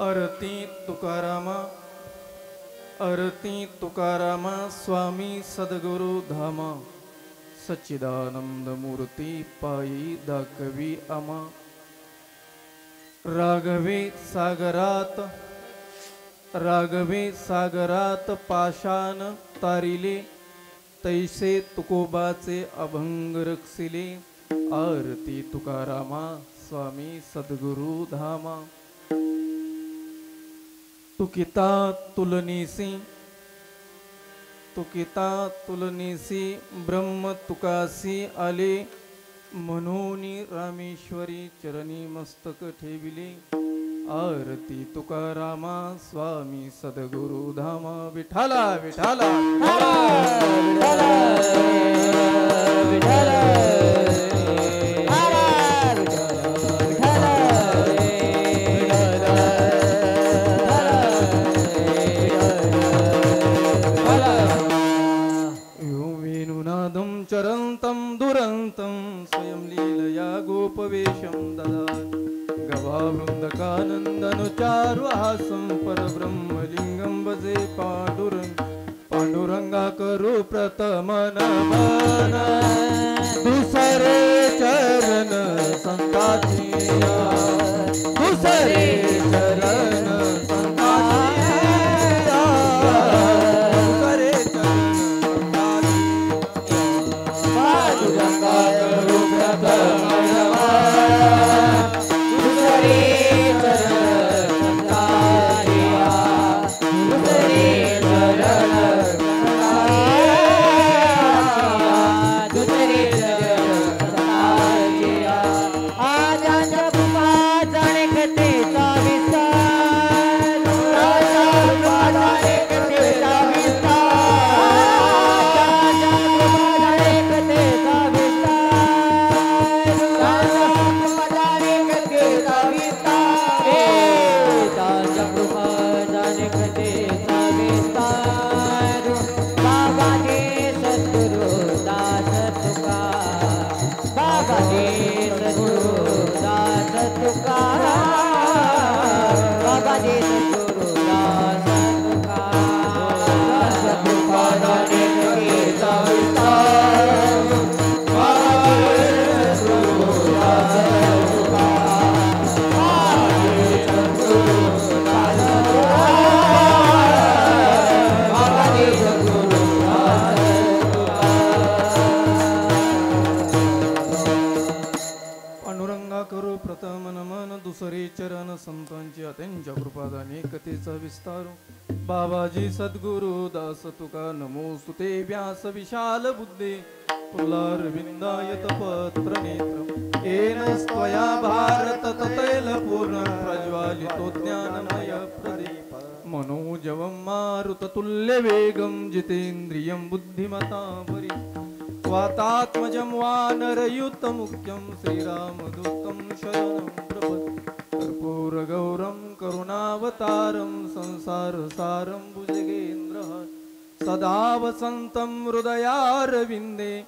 आरती तुकारामा, आरती तुकारामा, स्वामी सद्गुरु धामा, सच्चिदानंद मूर्ती पायी दाखवी आमा. राघवे सागरात, राघवे सागरात पाषाण तारिले, तैसे तुकोबाचे अभंग रक्षिले. आरती तुकारामा, स्वामी सद्गुरु धामा. तुकिता तुलनीसी, तुकिता तुलनीसी, ब्रह्म तुकासी आले. म्हणून रामेश्वरी चरणी मस्तक ठेविले. आरती तुकारामा, स्वामी सद्गुरु धामा. विठाला विठाला विठाला विठाला चरन्तं दुरन्तं स्वयं लीलया गोपवेशं ददात्. गवावृन्दकानन्दनुचारुहासं परब्रह्मलिङ्गं भजे पाण्डुरङ्गा करो प्रथम नमन. दुसरे चरण संताची, दुसरे चरण त्यांच्या कृपादाने कथेचा विस्तार. बाबाजी सद्गुरु दास तुका नमोस्तुते. व्यास विशाल बुद्धे पुल्लारविंदायत पत्र नेत्र. येन स्वया भारत ततैल पूर्ण प्रज्वालितो ज्ञानमय प्रदीप. मनोजवं मारुततुल्य वेगं जितेन्द्रियं बुद्धिमतां वातात्मजं वानरयुतमुख्यं श्रीरामदूतं शरणं प्रपद्ये. कर्पूरगौरं करुणावतारं संसारसारं भुजगेन्द्रहारं. सदा वसन्तं हृदयारविन्दे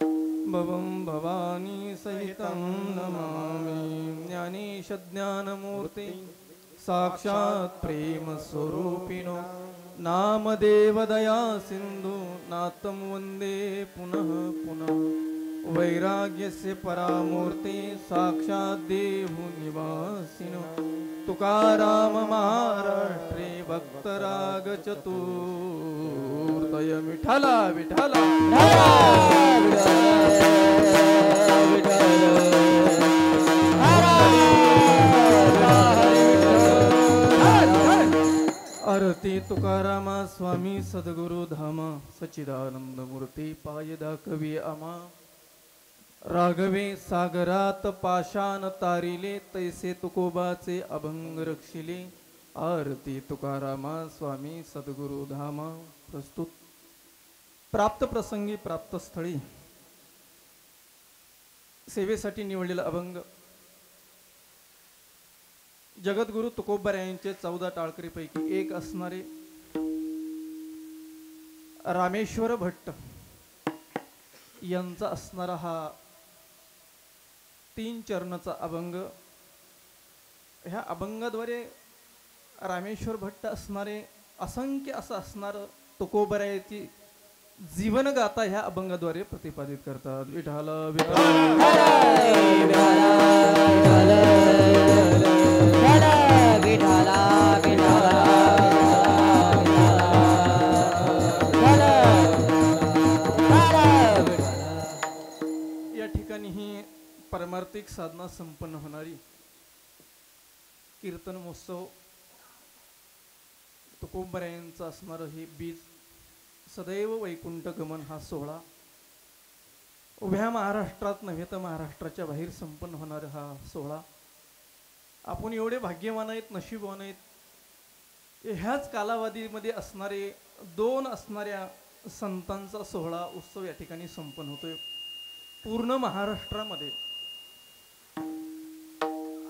भवं भवानी सहितं नमामि. ज्ञानेश ज्ञानमूर्ते साक्षात् प्रेमस्वरूपिणो नामदेवदया सिन्धु नातं वन्दे पुनः पुनः. वैराग्यस्य परामूर्ते साक्षात् देवनिवासिनो तुकाराम महाराष्ट्रे भक्तराग चतुर्थय. विठला विठला आरती तुकारामा, स्वामी सद्गुरु धामा, सच्चिदानंद मूर्ती पाय दाखवी आमा. राघवे सागरात पाषाण तारिले, तैसे तुकोबाचे अभंग रक्षिले. आरती तुकारामा, स्वामी सद्गुरु धामा. प्रस्तुत प्राप्त प्रसंगी प्राप्त स्थळी सेवेसाठी निवडलेला अभंग जगद्गुरु तुकोबा यांचे 14 टाळकरीपैकी एक असणारे रामेश्वर भट्ट यांचा असणारा हा 3 चरणाचा अभंग. ह्या अभंगाद्वारे रामेश्वर भट्ट असणारे असंख्य असं असणार तुकोबरायाची जीवन गाथा ह्या अभंगाद्वारे प्रतिपादित करतात. विठाल या ठिकाणी ही परमार्थिक साधना संपन्न होणारी कीर्तन महोत्सव तुकोबरायांचं असणारं हे बीज सदैव वैकुंठ गमन हा सोहळा उभ्या महाराष्ट्रात नव्हे तर महाराष्ट्राच्या बाहेर संपन्न होणारा हा सोहळा. आपण एवढे भाग्यवान आहेत, नशीबवान आहेत. ह्याच कालावधीमध्ये असणारे दोन असणाऱ्या संतांचा सोहळा उत्सव या ठिकाणी संपन्न होतोय. पूर्ण महाराष्ट्रामध्ये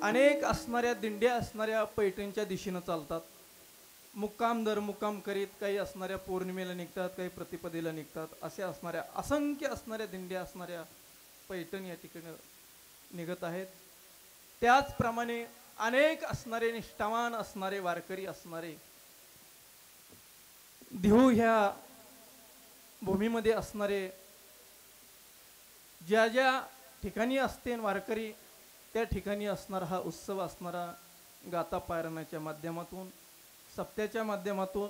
अनेक असणाऱ्या दिंड्या असणाऱ्या पैठणच्या दिशेनं चालतात. मुक्काम दर मुक्काम करीत काही असणाऱ्या पौर्णिमेला निघतात, काही प्रतिपदेला निघतात. अशा असणाऱ्या असंख्य असणाऱ्या दिंड्या असणाऱ्या पैठण या ठिकाणी निघत आहेत. त्याचप्रमाणे अनेक असणारे निष्ठावान असणारे वारकरी असणारे देहू ह्या भूमीमध्ये असणारे ज्या ज्या ठिकाणी असते वारकरी त्या ठिकाणी असणारा हा उत्सव असणारा गाथा पारायणाच्या माध्यमातून सप्त्याच्या माध्यमातून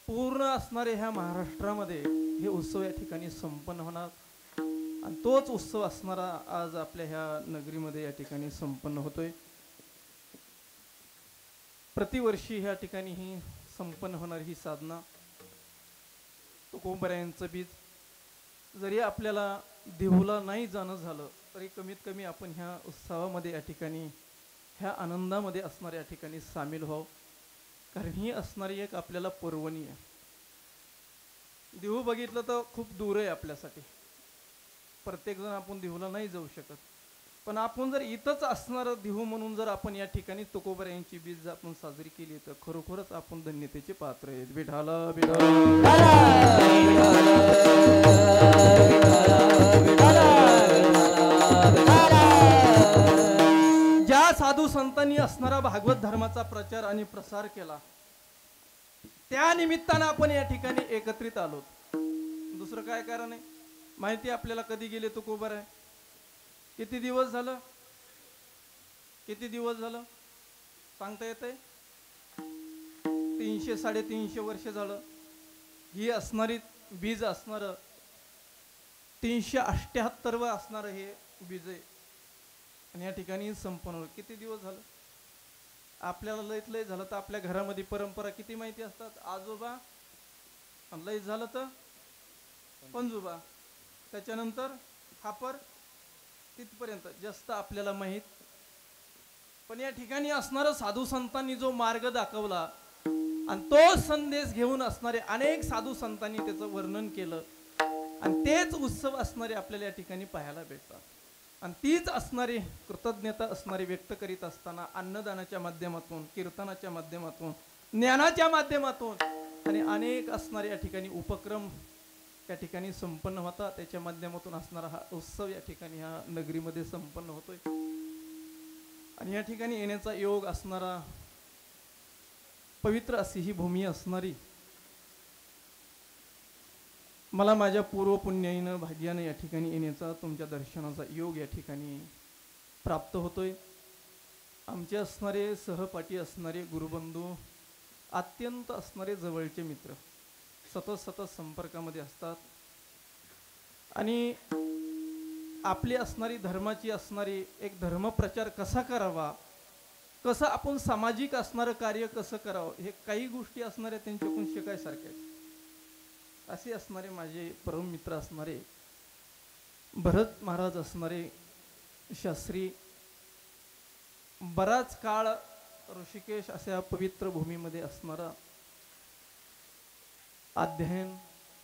पूर्ण असणारे ह्या महाराष्ट्रामध्ये हे उत्सव या ठिकाणी संपन्न होणार. आणि तोच उत्सव असणारा आज आपल्या ह्या नगरीमध्ये या ठिकाणी संपन्न होतोय. प्रतिवर्षी ह्या ठिकाणी ही संपन्न होणारी ही साधना तुकोबरायांचं बीज जरी आपल्याला देहूला नाही जाणं झालं तरी कमीत कमी आपण ह्या उत्सवामध्ये या ठिकाणी ह्या आनंदामध्ये असणाऱ्या या ठिकाणी सामील व्हावं. कारण ही असणारी एक आपल्याला पर्वणी आहे. देहू बघितलं तर खूप दूर आहे आपल्यासाठी. प्रत्येकजण आपण देहूला नाही जाऊ शकत. पण आपण जर इथंच असणार देहू म्हणून जर आपण या ठिकाणी तुकोबरायांची बीज आपण साजरी केली तर खरोखरच आपण धन्यतेचे पात्र आहेत. विठाला ज्या साधू संतांनी असणारा भागवत धर्माचा प्रचार आणि प्रसार केला त्या निमित्तानं आपण या ठिकाणी एकत्रित आलो. दुसरं काय कारण आहे माहिती आपल्याला? कधी गेले तुकोबराय? किती दिवस झालं? किती दिवस झालं सांगता येतंय? 300-350 वर्ष झालं. ही असणारी बीज असणार 378 असणार हे बीज आहे. आणि या ठिकाणी संपन्न किती दिवस झालं? आपल्याला लयत लय झालं तर आपल्या घरामध्ये परंपरा किती माहिती असतात? आजोबा, लय झालं तर पंजोबा, त्याच्यानंतर खापर, तिथपर्यंत जास्त आपल्याला माहीत. पण या ठिकाणी असणारं साधू संतांनी जो मार्ग दाखवला आणि तो संदेश घेऊन असणारे अनेक साधू संतांनी त्याचं वर्णन केलं आणि तेच उत्सव असणारे आपल्याला या ठिकाणी पाहायला भेटतात. आणि तीच असणारी कृतज्ञता असणारी व्यक्त करीत असताना अन्नदानाच्या माध्यमातून, कीर्तनाच्या माध्यमातून, ज्ञानाच्या माध्यमातून आणि अनेक असणारे या ठिकाणी उपक्रम या ठिकाणी संपन्न होता. त्याच्या माध्यमातून असणारा हा उत्सव या ठिकाणी ह्या नगरीमध्ये संपन्न होतोय. आणि या ठिकाणी येण्याचा योग असणारा पवित्र अशी ही भूमी असणारी मला माझ्या पूर्व पुण्याईनं भाग्यानं या ठिकाणी येण्याचा, तुमच्या दर्शनाचा योग या ठिकाणी प्राप्त होतोय. आमचे असणारे सहपाठी असणारे गुरुबंधू, अत्यंत असणारे जवळचे मित्र सतत संपर्कामध्ये असतात. आणि आपली असणारी धर्माची असणारी एक धर्मप्रचार कसा करावा, कसं आपण सामाजिक असणारं कार्य कसं करावं, हे काही गोष्टी असणाऱ्या त्यांच्याकडून शिकायसारख्या. असे असणारे माझे परम मित्र असणारे भरत महाराज असणारे शास्त्री, बराच काळ ऋषिकेश अशा पवित्र भूमीमध्ये असणारा अध्ययन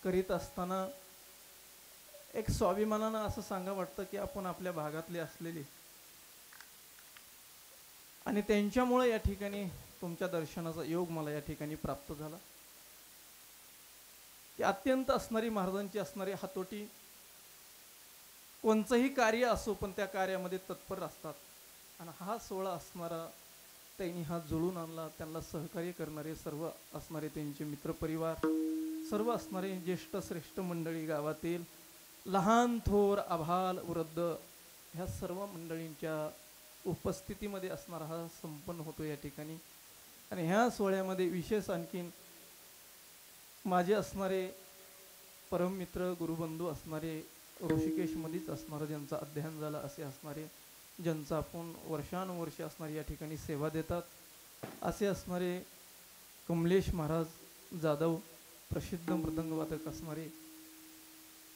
करीत असताना एक स्वाभिमानानं असं सांगा वाटतं की आपण आपल्या भागातले असलेले, आणि त्यांच्यामुळे या ठिकाणी तुमच्या दर्शनाचा योग मला या ठिकाणी प्राप्त झाला. की अत्यंत असणारी महाराजांची असणारी हातोटी, कोणचंही कार्य असो पण त्या कार्यामध्ये तत्पर असतात. आणि हा सोहळा असणारा त्यांनी हा जुळून आणला. त्यांना सहकार्य करणारे सर्व असणारे त्यांचे मित्रपरिवार, सर्व असणारे ज्येष्ठ श्रेष्ठ मंडळी, गावातील लहान थोर आभाल वृद्ध, ह्या सर्व मंडळींच्या उपस्थितीमध्ये असणारा हा संपन्न होतो या ठिकाणी. आणि ह्या सोहळ्यामध्ये विशेष आणखीन माझे असणारे परममित्र गुरुबंधू असणारे, ऋषिकेशमध्येच असणारं ज्यांचं अध्ययन झालं असे असणारे, ज्यांचं आपण वर्षानुवर्ष असणारे या ठिकाणी सेवा देतात असे असणारे कमलेश महाराज जाधव, प्रसिद्ध मृदंगवादक असणारे,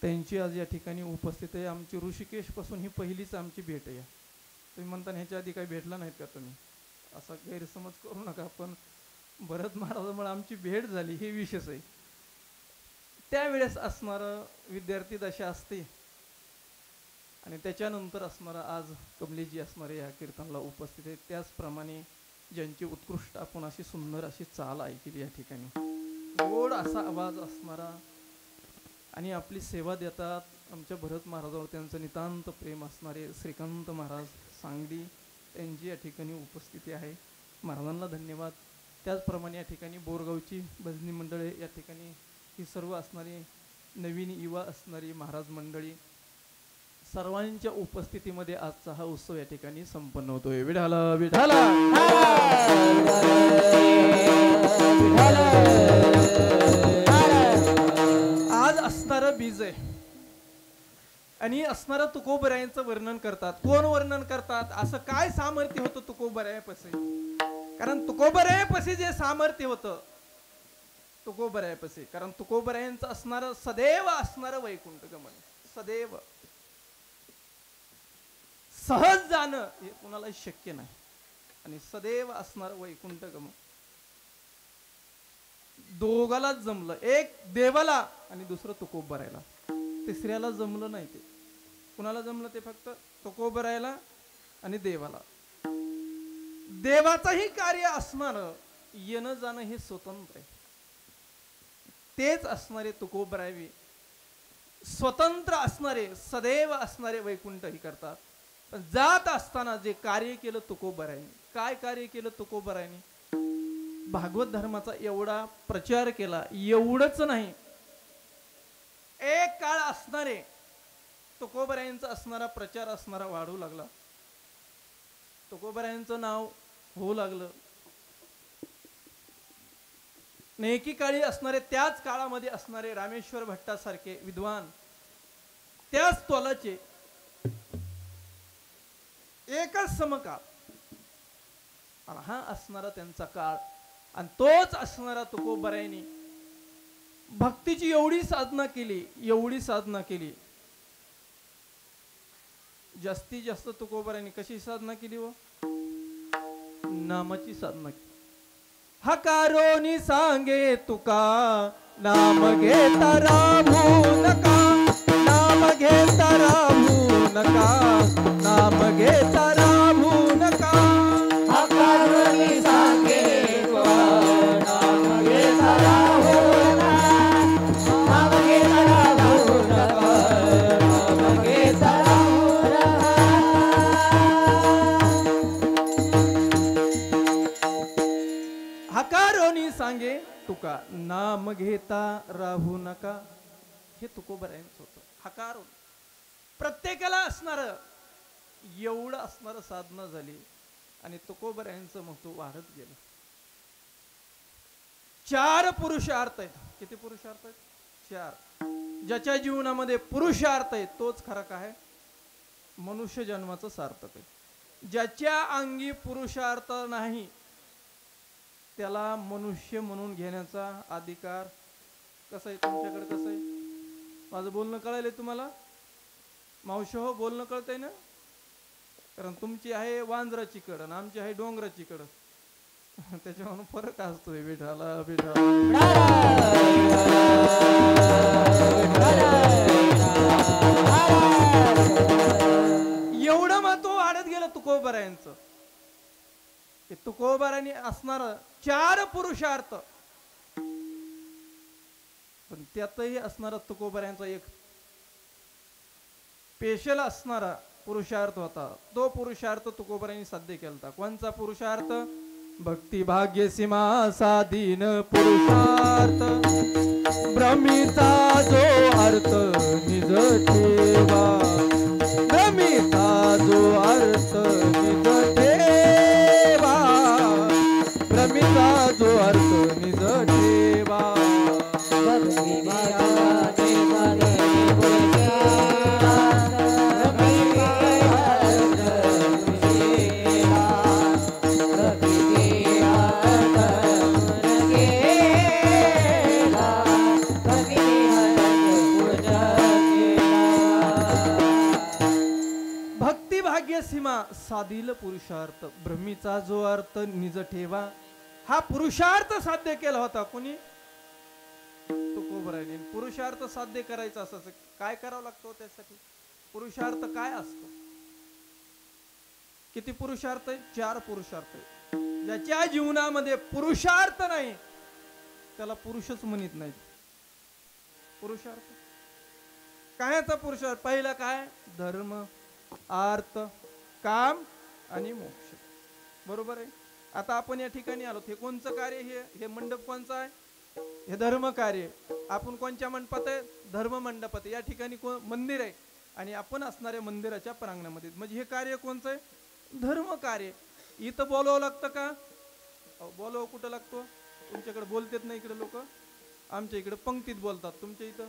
त्यांची आज या ठिकाणी उपस्थित आहे. आमची ऋषिकेशपासून ही पहिलीच आमची भेट आहे. तुम्ही म्हणता ह्याच्या आधी काही भेटला नाहीत का तुम्ही, असा गैरसमज करू नका. पण भरत महाराजांमुळे आमची भेट झाली हे विशेष आहे. त्यावेळेस असणारं विद्यार्थी दशा असते आणि त्याच्यानंतर असणारा आज कमलेशजी असणारे या कीर्तनला उपस्थित आहेत. त्याचप्रमाणे ज्यांची उत्कृष्ट आपण अशी सुंदर अशी चाल ऐकली या ठिकाणी, गोड असा आवाज असणारा आणि आपली सेवा देतात. आमच्या भरत महाराजावर त्यांचं नितांत प्रेम असणारे श्रीकांत महाराज सांगली, त्यांची या ठिकाणी उपस्थिती आहे. महाराजांना धन्यवाद. त्याचप्रमाणे या ठिकाणी बोरगावची भजनी मंडळे, या ठिकाणी ही सर्व असणारी नवीन युवा असणारी महाराज मंडळी, सर्वांच्या उपस्थितीमध्ये आजचा हा उत्सव या ठिकाणी संपन्न होतोय. विठाला विठाला आज असणारं बीज आहे आणि असणारं तुकोबरायांचं वर्णन करतात. कोण वर्णन करतात? असं काय सामर्थ्य होतं तुकोबरायापाशी? कारण तुकोबरायापाशी जे सामर्थ्य होतं तुकोबरायापाशी, कारण तुकोबरायांचं असणारं सदैव असणारं वैकुंठ गमन, सदैव सहज जाणं हे कुणाला शक्य नाही. आणि सदैव असणारं वैकुंठ गमन दोघालाच जमलं. एक देवाला आणि दुसरं तुकोबरायला, तिसऱ्याला जमलं नाही. ते कुणाला जमलं? ते फक्त तुकोबरायला आणि देवाला. देवाचंही कार्य असणार, येणं जाणं हे स्वतंत्र आहे. तेच असणारे तुकोबरावी स्वतंत्र असणारे, सदैव असणारे वैकुंठही करतात. पण जात असताना जे कार्य केलं तुकोबरायने, काय कार्य केलं तुकोबरायने? भागवत धर्माचा एवढा प्रचार केला. एवढंच नाही, एक काळ असणारे तुकोबरायांचा असणारा प्रचार असणारा वाढू लागला. तुकोबरायांचं नाव होऊ लागलं. एकीकाळी असणारे, त्याच काळामध्ये असणारे रामेश्वर भट्टासारखे विद्वान, त्याच तोलाचे एकच समकाळ, हा असणारा त्यांचा काळ. आणि तोच असणारा तुकोबरायांनी भक्तीची एवढी साधना केली, एवढी साधना केली. जास्तीत जास्त तुकोबरायांनी कशी साधना केली? व नामाची साधना केली. हकारोनी सांगे तुका, नाम घेता राहू नका, नाम घेता राहू नका, नाम घेता राहू नका. हकारोनी सांगे तुका, नाम घेता राहू नका, नाम घेता राहू नका, नाम घेता राहू नका. हकारोनी सांगे तुका, नाम घेता राहू नका, हे तुकोबरायांचं होतं. हकार प्रत्येकाला असणार, एवढं असणार साधना झाली आणि तुकोबरायांचं महत्व वाढत गेलं. 4 पुरुषार्थ आहेत. किती पुरुषार्थ आहेत? 4. ज्याच्या जीवनामध्ये पुरुषार्थ आहे तोच खरा काय मनुष्य जन्माचं सार्थक आहे. ज्याच्या अंगी पुरुषार्थ नाही त्याला मनुष्य म्हणून घेण्याचा अधिकार कसा आहे? तुमच्याकडे कसं आहे? माझं बोलणं कळायलंय तुम्हाला? मावशी हो, बोलणं कळतंय ना? कारण तुमची आहे वांजराची कड आणि आमची आहे डोंगराची कड, त्याच्यावरून फरक असतोय. विठाला विठाला एवढं महत्व वाढत गेलं तुकोबरायांचं. तुकोबरायांनी असणार 4 पुरुषार्थ, पण त्यातही असणारा तुकोबरायांचा एक स्पेशल असणारा पुरुषार्थ होता. तो पुरुषार्थ तुकोबरायांनी साध्य केला. कोणचा पुरुषार्थ? भक्ती भाग्य सीमा साधीन पुरुषार्थ भ्रमीचा जो अर्थ निज ठेवा भ्रमीचा जो अर्थ निज ठेवा भ्रमीचा जो अर्थ निज ठेवा सीमा साधील पुरुषार्थ भ्रमीचा जो अर्थ निज ठेवा हा पुरुषार्थ साध्य केला होता कोणी तुकोबरायांनी पुरुषार्थ साध्य करायचा असं काय करावं लागतो त्यासाठी पुरुषार्थ काय असतो किती पुरुषार्थ आहे 4 पुरुषार्थ आहे ज्याच्या जीवनामध्ये पुरुषार्थ नाही त्याला पुरुषच म्हणत नाही पुरुषार्थ कायचा पुरुषार्थ पहिला काय धर्म अर्थ काम आणि मोक्ष बरोबर आहे आता आपण या ठिकाणी आलो हे कोणचं कार्य हे मंडप कोणचं आहे हे धर्म कार्य आपण कोणत्या मंडपात आहे धर्म मंडपात या ठिकाणी मंदिर आहे आणि आपण असणाऱ्या मंदिराच्या प्रांगणामध्ये म्हणजे हे कार्य कोणचं आहे धर्म कार्य इथं बोलावं लागतं का बोलावं कुठं लागतो तुमच्याकडे बोलतेत ना इकडे लोक आमच्या इकडे पंक्तीत बोलतात तुमच्या इथं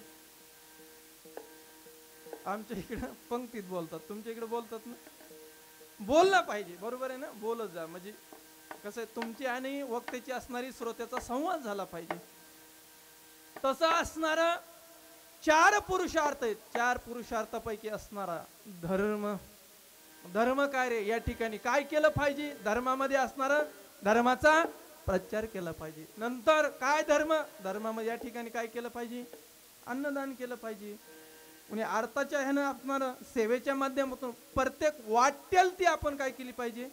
आमच्या इकडे पंक्तीत बोलतात तुमच्या इकडे बोलतात ना बोलला पाहिजे बरोबर आहे ना बोलत जा म्हणजे कसं आहे तुमची आणि वक्त्याची असणारी श्रोत्याचा संवाद झाला पाहिजे तसा असणारा 4 पुरुषार्थ आहेत 4 पुरुषार्थापैकी असणारा धर्म कार्य या ठिकाणी काय केलं पाहिजे धर्मामध्ये असणारा धर्माचा प्रचार केला पाहिजे नंतर काय धर्मामध्ये या ठिकाणी काय केलं पाहिजे अन्नदान केलं पाहिजे आणि अर्थाच्या ह्यानं असणार सेवेच्या माध्यमातून प्रत्येक वाटेल ती आपण काय केली पाहिजे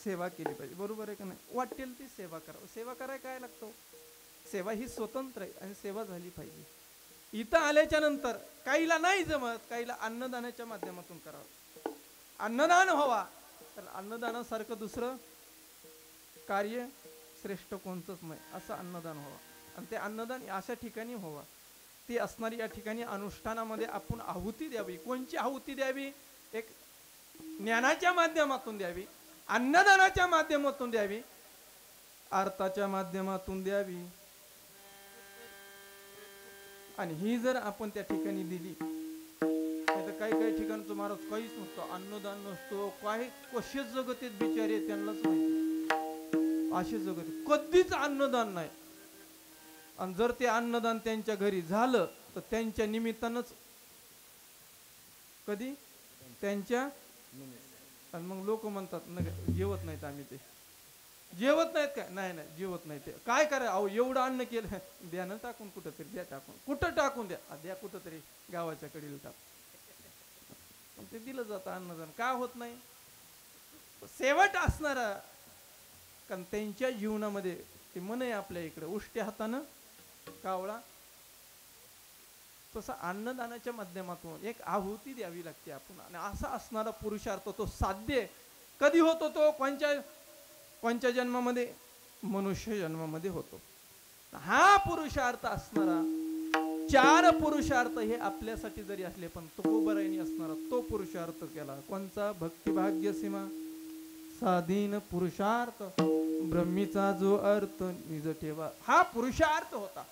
सेवा केली पाहिजे बरोबर आहे का नाही वाटेल ती सेवा करावं सेवा करायला काय लागतो सेवा ही स्वतंत्र आहे आणि सेवा झाली पाहिजे इथं आल्याच्या नंतर काहीला नाही जमत काहीला अन्नदानाच्या माध्यमातून करावं अन्नदान व्हावा तर अन्नदानासारखं दुसरं कार्य श्रेष्ठ कोणतंच नाही असं अन्नदान व्हावं आणि ते अन्नदान अशा ठिकाणी व्हावं ती असणारी या ठिकाणी अनुष्ठानामध्ये आपण आहुती द्यावी कोणची आहुती द्यावी एक ज्ञानाच्या माध्यमातून द्यावी अन्नदानाच्या माध्यमातून द्यावी अर्थाच्या माध्यमातून द्यावी आणि ही जर आपण त्या ठिकाणी दिली नाही तर काही ठिकाणचं महाराज काहीच नसतं अन्नदान नसतो काही कसे जगत आहेत बिचारे त्यांनाच माहिती असे जगत कधीच अन्नदान नाही आणि जर ते अन्नदान त्यांच्या घरी झालं तर त्यांच्या निमित्तानंच कधी त्यांच्या आणि मग लोक म्हणतात नाही जेवत नाहीत आम्ही ते जेवत नाहीत काय नाही जेवत नाही ते काय करा अहो एवढं अन्न केलं द्या ना टाकून कुठंतरी द्या टाकून कुठं टाकून द्या कुठंतरी गावाच्या कडीला टाकून ते दिलं जातं अन्नदान का होत नाही शेवट असणारा कारण त्यांच्या जीवनामध्ये ते मन आहे आपल्या इकडे उष्ट्या हातानं कावळा तसा अन्नदानाच्या माध्यमातून एक आहुती द्यावी लागते आपण आणि असा असणारा पुरुषार्थ तो साध्य कधी होतो तो कोणत्या जन्मामध्ये मनुष्य जन्मामध्ये होतो हा पुरुषार्थ असणारा 4 पुरुषार्थ हे आपल्यासाठी जरी असले पण तुकोबरायांनी असणारा तो पुरुषार्थ केला कोणचा भक्तिभाग्य सीमा साधीन पुरुषार्थ ब्रह्मीचा जो अर्थ निज ठेवा हा पुरुषार्थ होता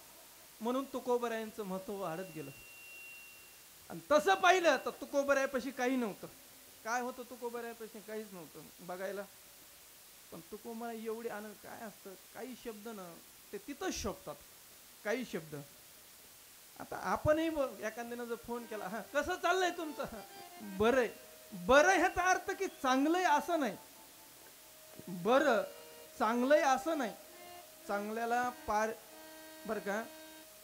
म्हणून तुकोबरायांचं महत्व वाढत गेलं आणि तसं पाहिलं तर तुकोबरायापाशी काही नव्हतं काय होतं तुकोबरायापाशी काहीच नव्हतं बघायला पण तुकोबरा एवढे आनंद काय असतं काही शब्द ना ते तिथंच शोभतात काही शब्द आता आपणही एखाद्यानं जर फोन केला हा कसं चाललंय तुमचं बरं ह्याचा अर्थ की चांगलंय असं नाही बरं चांगलंय असं नाही चांगल्याला पार बर का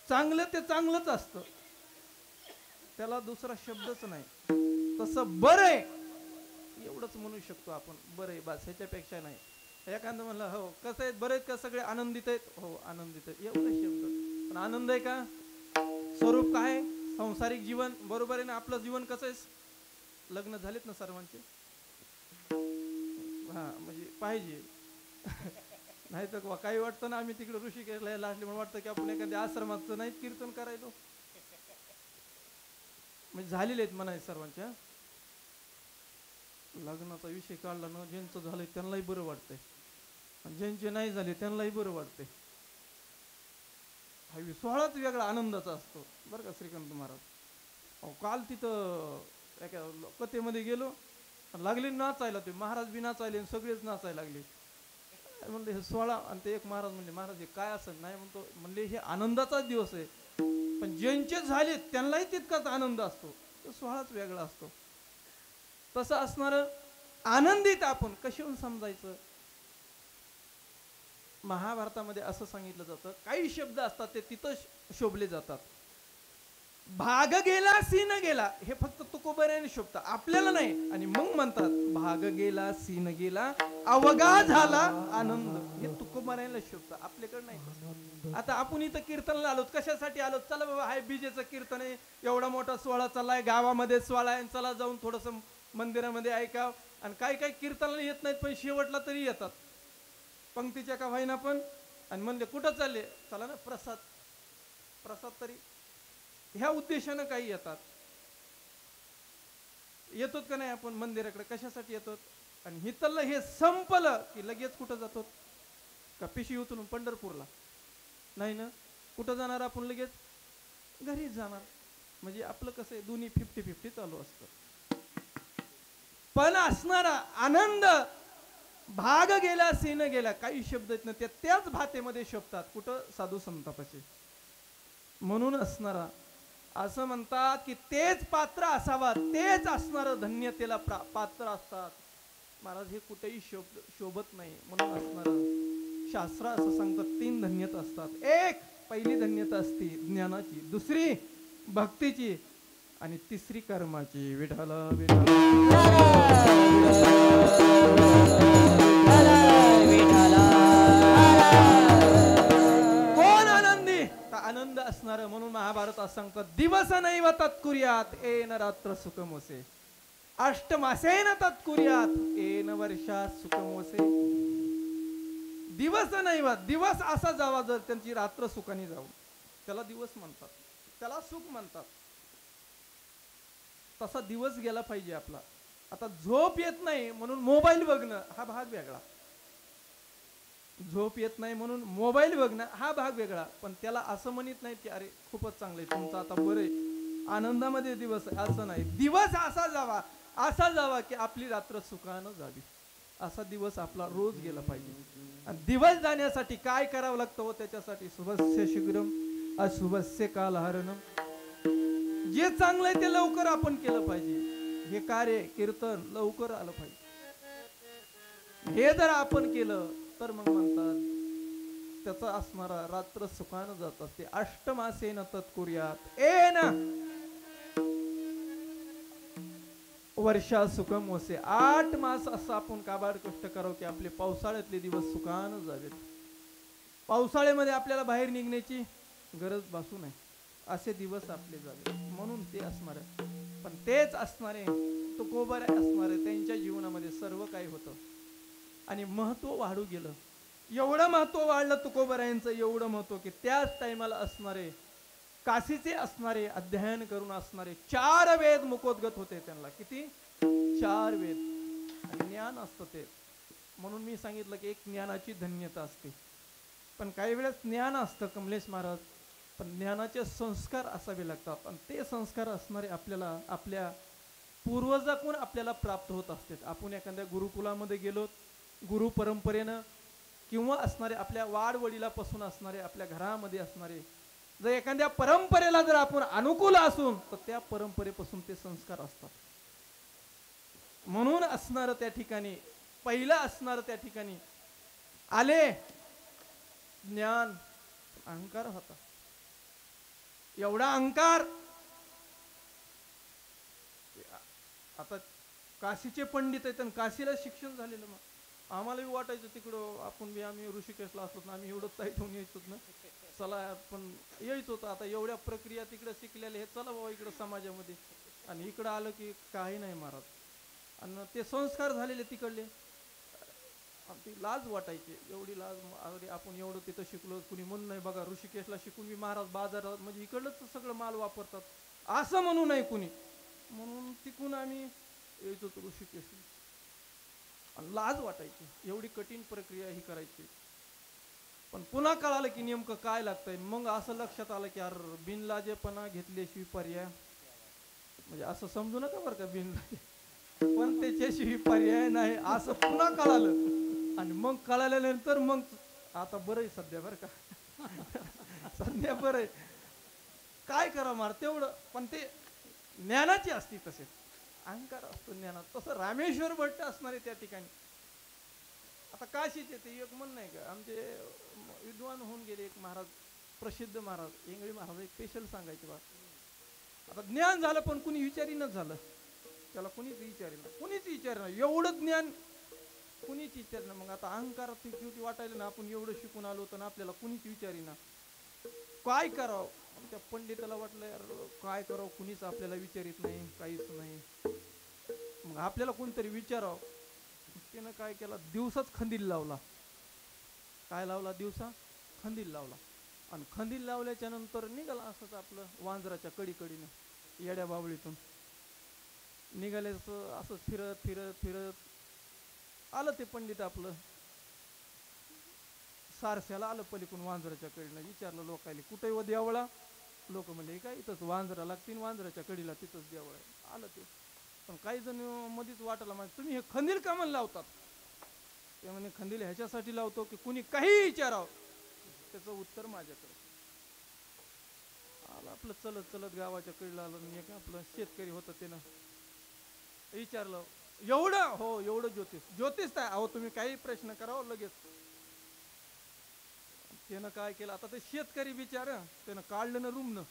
चांगलं ते चांगलंच असतं त्याला दुसरा शब्दच नाही तसं बरं एवढंच म्हणू शकतो आपण बरं बस ह्याच्यापेक्षा नाही एखादं म्हणलं हो कसं आहेत बरेच का सगळे आनंदित आहेत हो आनंदित आहेत एवढं शब्द पण आनंद आहे का स्वरूप काय सांसारिक जीवन बरोबर आहे ना आपलं जीवन कसं आहे लग्न झालेत ना सर्वांचे हा म्हणजे पाहिजे नाही तर काही वाटतं ना, आम्ही तिकडे ऋषिकेशला यायला असले म्हणून वाटतं की आपण एखाद्या आश्रमाचं नाही कीर्तन करायचो. म्हणजे झालेले आहेत म्हणाय सर्वांच्या. लग्नाचा विषय काढला ना, ज्यांचं झालंय त्यांनाही बरं वाटतंय आणि ज्यांचे नाही झाले त्यांनाही बरं वाटतंय. हा सोहळाच वेगळा आनंदाचा असतो बरं का श्रीकांत महाराज. अहो काल तिथं एका कथेमध्ये गेलो, लागले नाचायला, ते महाराज बी नाचायले आणि सगळेच नाचायला लागले. म्हणले हे सोहळा, आणि ते एक महाराज म्हणले महाराज हे काय असं नाही म्हणतो, म्हणले हे आनंदाचाच दिवस आहे, पण ज्यांचे झाले त्यांनाही तितकाच आनंद असतो. तो सोहळाच वेगळा असतो. तसं असणार आनंदित आपण कशाहून समजायचं. महाभारतामध्ये असं सांगितलं जातं, काही शब्द असतात ते तिथं शोभले जातात. भाग गेला सीन गेला हे फक्त तुकोबऱ्याने शोभतात, आपल्याला नाही. आणि मग म्हणतात भाग गेला सीन गेला अवगा झाला आनंद, हे तुकोबऱ्याला शोभतात, आपल्याकडे नाही. आता आपण इथं कीर्तनाला आलोत, कशासाठी आलोत? चला बाबा हाय बीजेचं कीर्तन आहे, एवढा मोठा सोहळा चाललाय, गावामध्ये सोहळा आहे, चला जाऊन थोडस मंदिरामध्ये ऐकाव. आणि काही काही कीर्तनाला येत नाहीत पण शेवटला तरी येतात, पंक्तीच्या का व्हायना पण. आणि म्हणले कुठं चालले? चला ना प्रसाद, प्रसाद तरी. ह्या उद्देशानं काही येतात. येतो का नाही आपण मंदिराकडे? कशासाठी येतो? आणि हितलं हे संपलं की लगेच कुठं जातो? का पिशी उचलून पंढरपूरला? नाही ना. कुठं जाणार आपण? लगेच घरीच जाणार. म्हणजे आपलं कसं आहे, दोन्ही 50-50 चालू असतं. पण असणारा आनंद भाग गेला सीन गेला, काही शब्द आहेत ना त्याच भातेमध्ये शोभतात. कुठं? साधू संतापाचे. म्हणून असणारा असं म्हणतात की तेच पात्र असावा, तेच असणार धन्यतेला पात्र असतात. महाराज हे कुठेही शोभत नाही. म्हणून असणार शास्त्र असं सांगतात 3 धन्यता असतात. एक पहिली धन्यता असते ज्ञानाची, दुसरी भक्तीची आणि तिसरी कर्माची. विठाला कोण आनंदी? आनंद असणार. म्हणून महाभारतात सांगतात दिवस नैव तत्कुर्यात येन रात्र सुखमोसे, अष्टमासेन तत्कुर्यात येन वर्षात सुखमोसे. दिवस नैव, दिवस असा जावा जर त्यांची रात्र सुखाने जाऊ, त्याला दिवस म्हणतात, त्याला सुख म्हणतात. तसा दिवस गेला पाहिजे आपला. आता झोप येत नाही म्हणून मोबाईल बघणं हा भाग वेगळा, झोप येत नाही म्हणून मोबाईल बघणं हा भाग वेगळा. पण त्याला असं म्हणत नाही की अरे खूपच चांगलं आहे तुमचं आता बरं आहे, आनंदामध्ये दिवस आहे, असं नाही. दिवस असा जावा की आपली रात्र सुखानं जावी, असा दिवस आपला रोज गेला पाहिजे. आणि दिवस जाण्यासाठी काय करावं लागतं हो? त्याच्यासाठी शुभस्य शीघ्रम अशुभस्य कालहरणम. जे चांगलं आहे ते लवकर आपण केलं पाहिजे. हे कार्य कीर्तन लवकर आलं पाहिजे. हे जर आपण केलं तर मग म्हणतात त्याचा असणारा रात्र सुखानं जात असते. अष्टमासेन तत्कुर्यात येन वर्षा सुखम होसे. 8 मास असं आपण काबाड कष्ट करावं की आपले पावसाळ्यातले दिवस सुखानं जावेत. पावसाळ्यामध्ये आपल्याला बाहेर निघण्याची गरज भासू नये, असे दिवस आपले जावे. म्हणून ते असणार आहे. पण तेच असणारे तुकोबर असणारे त्यांच्या जीवनामध्ये सर्व काही होतं आणि महत्व वाढू गेलं. एवढं महत्व वाढलं तुकोबरायांचं, एवढं महत्व की त्याच टायमाला असणारे काशीचे असणारे अध्ययन करून असणारे 4 वेद मुखोद्गत होते त्यांना. किती? 4 वेद ज्ञान असतं ते. म्हणून मी सांगितलं की एक ज्ञानाची धन्यता असते. पण काही वेळेस ज्ञान असतं कमलेश महाराज, पण ज्ञानाचे संस्कार असावे लागतात. आणि ते संस्कार असणारे आपल्याला आपल्या पूर्वजाकडून आपल्याला प्राप्त होत असतात. आपण एखाद्या गुरुकुलामध्ये गेलो, गुरु परंपरेनं किंवा असणारे आपल्या वाडवडिलापासून असणारे आपल्या घरामध्ये असणारे जर एखाद्या परंपरेला जर आपण अनुकूल असून तर त्या परंपरेपासून ते संस्कार असतात. म्हणून असणार त्या ठिकाणी पहिलं असणार त्या ठिकाणी आले ज्ञान. अहंकार होता, एवढा अहंकार. आता काशीचे पंडित आहेत आणि काशीला शिक्षण झालेलं. मग आम्हालाही वाटायचं तिकडं आपण बी आम्ही ऋषिकेशला असतो ना, आम्ही एवढं ताई ठेवून यायचो ना, चला पण यायच होतं. आता एवढ्या प्रक्रिया तिकडे शिकलेल्या हे, चला बाबा इकडं समाजामध्ये. आणि इकडं आलं की काही नाही महाराज. आणि ते संस्कार झालेले तिकडले आणि ती लाज वाटायची, एवढी लाज. अरे आपण एवढं तिथं शिकलो, कुणी म्हणून नाही बघा ऋषिकेशला शिकून मी महाराज बाजारात म्हणजे इकडलंच सगळं माल वापरतात असं म्हणू नये कुणी, म्हणून तिकून आम्ही यायचो ऋषिकेशला. आणि लाज वाटायची, एवढी कठीण प्रक्रिया ही करायची. पण पुन्हा कळालं की नेमकं काय लागतंय. मग असं लक्षात आलं की अरे बिनलाजेपणा घेतल्याशिवाय पर्याय, म्हणजे असं समजू नका बरं का बिनलाजे, पण त्याच्याशिवाय पर्याय नाही असं पुन्हा कळालं. आणि मग कळाल्यानंतर मग आता बरं आहे सध्या बरं का सध्या बरं आहे. काय करा मार तेवढं, पण ते ज्ञानाची असती, तसे अहंकार असतो ज्ञानात. तसं रामेश्वर भट्ट असणारे त्या ठिकाणी. आता काशीचे ते एक म्हण नाही का, आमचे विद्वान होऊन गेले एक महाराज, प्रसिद्ध महाराज इंगळी महाराज, एक स्पेशल सांगायचे बा. आता ज्ञान झालं पण कुणी विचारीनच झालं, त्याला कुणीच विचारेना, कुणीच विचारेना, एवढं ज्ञान कुणीच विचारेना. मग आता अहंकारात किती वाटायला ना, आपण एवढं शिकून आलो तर आपल्याला कुणीच विचारेना, काय करावं. त्या पंडिताला वाटलं यार काय करावं, कुणीच आपल्याला विचारित नाही, काहीच नाही. मग आपल्याला कोणतरी विचारावं. त्यानं काय केलं, दिवसाच खंदील लावला. काय लावला, दिवसा खंदील लावला. आणि खंदील लावल्याच्या नंतर निघाला असंच आपलं वांजराच्या कडीकडीनं, येड्या बावळीतून निघाल्याचं. असंच फिरत फिरत फिरत आलं ते पंडित आपलं सारस्याला आलं, पलीकडून वांजराच्या कडीनं. विचारलं लोकायला कुठे व देवळा, लोक म्हणले काय इथंच वांजरा लागतील, वांजराच्या कडीला तिथंच देवळ आहे. आलं ते, पण काही जण मध्येच वाटायला म्हणजे तुम्ही हे खंदील का म्हणून लावतात. ते म्हणे खंदील ह्याच्यासाठी लावतो की कुणी काही विचारावं त्याचं उत्तर माझ्याकडे. आलं आपलं चलत चलत गावाच्या कडीला आलं. एक आपलं शेतकरी होतं, त्यानं विचारलं एवढं, हो एवढं ज्योतिष, ज्योतिष काय, अहो तुम्ही काही प्रश्न करावं लगेच. त्यानं काय केलं, आता ते शेतकरी बिचार, त्यानं काढलं ना रूमनं,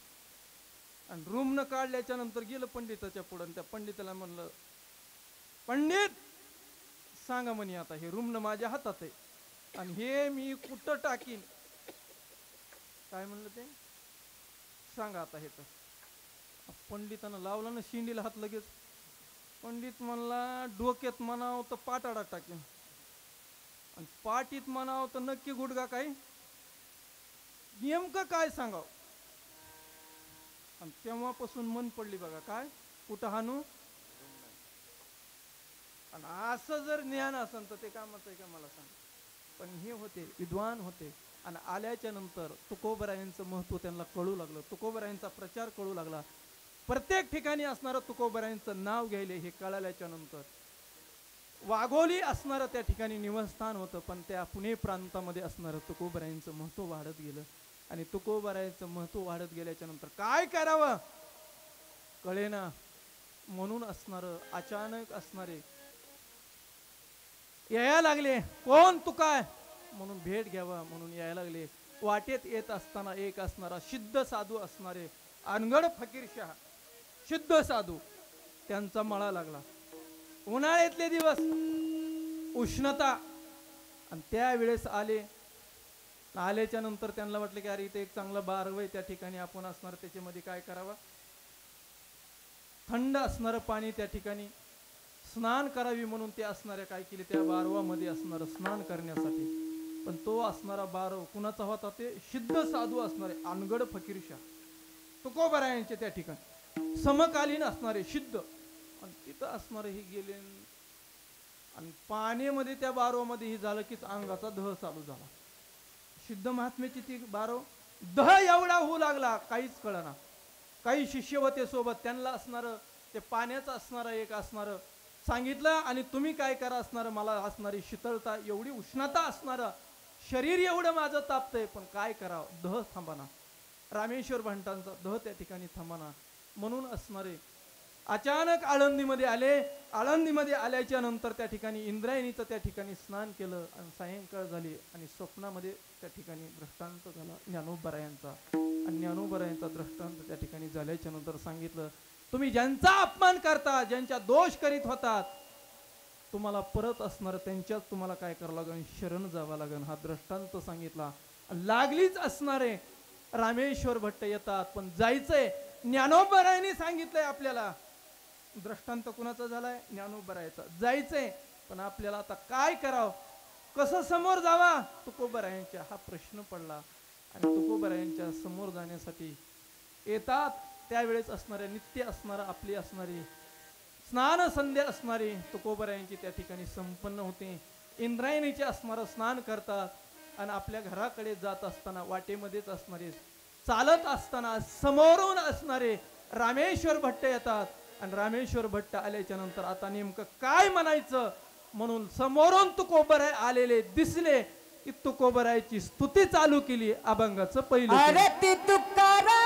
आणि रूमनं काढल्याच्या नंतर गेलं पंडिताच्या पुढं. त्या पंडिताला म्हणलं पंडित सांगा म्हणे, आता हे रूमनं माझ्या हातात आहे आणि हे मी कुठं टाकीन. काय म्हणलं ते सांगा आता. हे तर पंडितानं लावला ना शिंडीला हात लगेच. पंडित म्हणला डोक्यात म्हणाव तर पाटाडा टाकेन, आणि पाटीत म्हणाव तर नक्की गुडगा, काय नेमकं काय सांगाव. आणि तेव्हापासून मन पडली बघा, काय कुठं हाणू. आणि असं जर ज्ञान असेल तर ते कामाचं आहे का मला सांग. पण हे होते विद्वान होते, आणि आल्याच्या नंतर तुकोबरायांचं महत्व त्यांना कळू लागलं, तुकोबरायांचा प्रचार कळू लागला. प्रत्येक ठिकाणी असणारं तुकोबरायांचं नाव घ्यायले हे कळाल्याच्या नंतर वाघोली असणारं त्या ठिकाणी निवासस्थान होतं, पण त्या पुणे प्रांतामध्ये असणारं तुकोबरायांचं महत्व वाढत गेलं. आणि तुकोबरायांचं महत्व वाढत गेल्याच्या नंतर काय करावं कळेना, म्हणून असणारं अचानक असणारे यायला लागले. कोण तू काय म्हणून भेट घ्यावा म्हणून यायला लागले. वाटेत येत असताना एक असणारा सिद्ध साधू असणारे अनगड फकीरशाह, सिद्ध साधू, त्यांचा मळा लागला. उन्हाळ्यातले दिवस, उष्णता, आणि त्यावेळेस आल्याच्या नंतर त्यांना वाटलं की अरे इथे एक चांगला बारव आहे, त्या ठिकाणी आपण असणार, त्याच्यामध्ये काय करावं, थंड असणारं पाणी त्या ठिकाणी स्नान करावी म्हणून ते असणाऱ्या काय केले, त्या बारवामध्ये असणारं स्नान करण्यासाठी. पण तो असणारा बारव कुणाचा होता, ते सिद्ध साधू असणारे अनगड फकीरशाह तुकोबरायांचे त्या ठिकाणी समकालीन असणारे सिद्ध. आणि तिथं असणारे हे गेले, आणि पाण्यामध्ये त्या बारवामध्ये हे झालं की अंगाचा दह चालू झाला. सिद्ध महात्म्याची ती बारव दह एवढा होऊ लागला काहीच कळना. काही शिष्य होते सोबत, त्यांना असणारं ते पाण्याचं असणारं एक असणारं सांगितलं, आणि तुम्ही काय करा असणार, मला असणारी शीतलता, एवढी उष्णता असणारं शरीर एवढं माझं तापतंय, पण काय करावं, दह थांबाना. रामेश्वर भंटांचा दह त्या ठिकाणी थांबाना. म्हणून असणारे अचानक आळंदीमध्ये आले. आळंदीमध्ये आल्याच्या नंतर त्या ठिकाणी इंद्रायणीचं त्या ठिकाणी स्नान केलं, आणि सायंकाळ झाली, आणि स्वप्नामध्ये त्या ठिकाणी दृष्टांत झाला ज्ञानोबरायांचा. आणि ज्ञानोबरायांचा दृष्टांत त्या ठिकाणी झाल्याच्या नंतर सांगितलं, तुम्ही ज्यांचा अपमान करता, ज्यांच्या दोष करीत होतात, तुम्हाला परत असणार त्यांच्याच तुम्हाला काय करावं लागेल, शरण जावं लागेल. हा दृष्टांत सांगितला. लागलीच असणारे रामेश्वर भट्ट येतात, पण जायचंय. ज्ञानोबरायांनी सांगितलंय आपल्याला, दृष्टांत कुणाचा झालाय, ज्ञानोबरायाचा. जायचंय, पण आपल्याला आता काय करावं. कसं समोर जावा तुकोबरायांच्या हा प्रश्न पडला. आणि तुकोबरायांच्या समोर जाण्यासाठी येतात त्यावेळेस असणाऱ्या नित्य असणारा आपली असणारी स्नान संध्या असणारी तुकोबरायांची त्या ठिकाणी संपन्न होते. इंद्रायणीचे असणारं स्नान करतात आणि आपल्या घराकडे जात असताना वाटेमध्येच असणारे चालत असताना समोरून असणारे रामेश्वर भट्ट येतात. आणि रामेश्वर भट्ट आल्याच्या नंतर आता नेमकं काय म्हणायचं म्हणून समोरून तुकोबराय आलेले दिसले की तुकोबरायची स्तुती चालू केली. अभंगाचं पहिलं आरती तुकाराम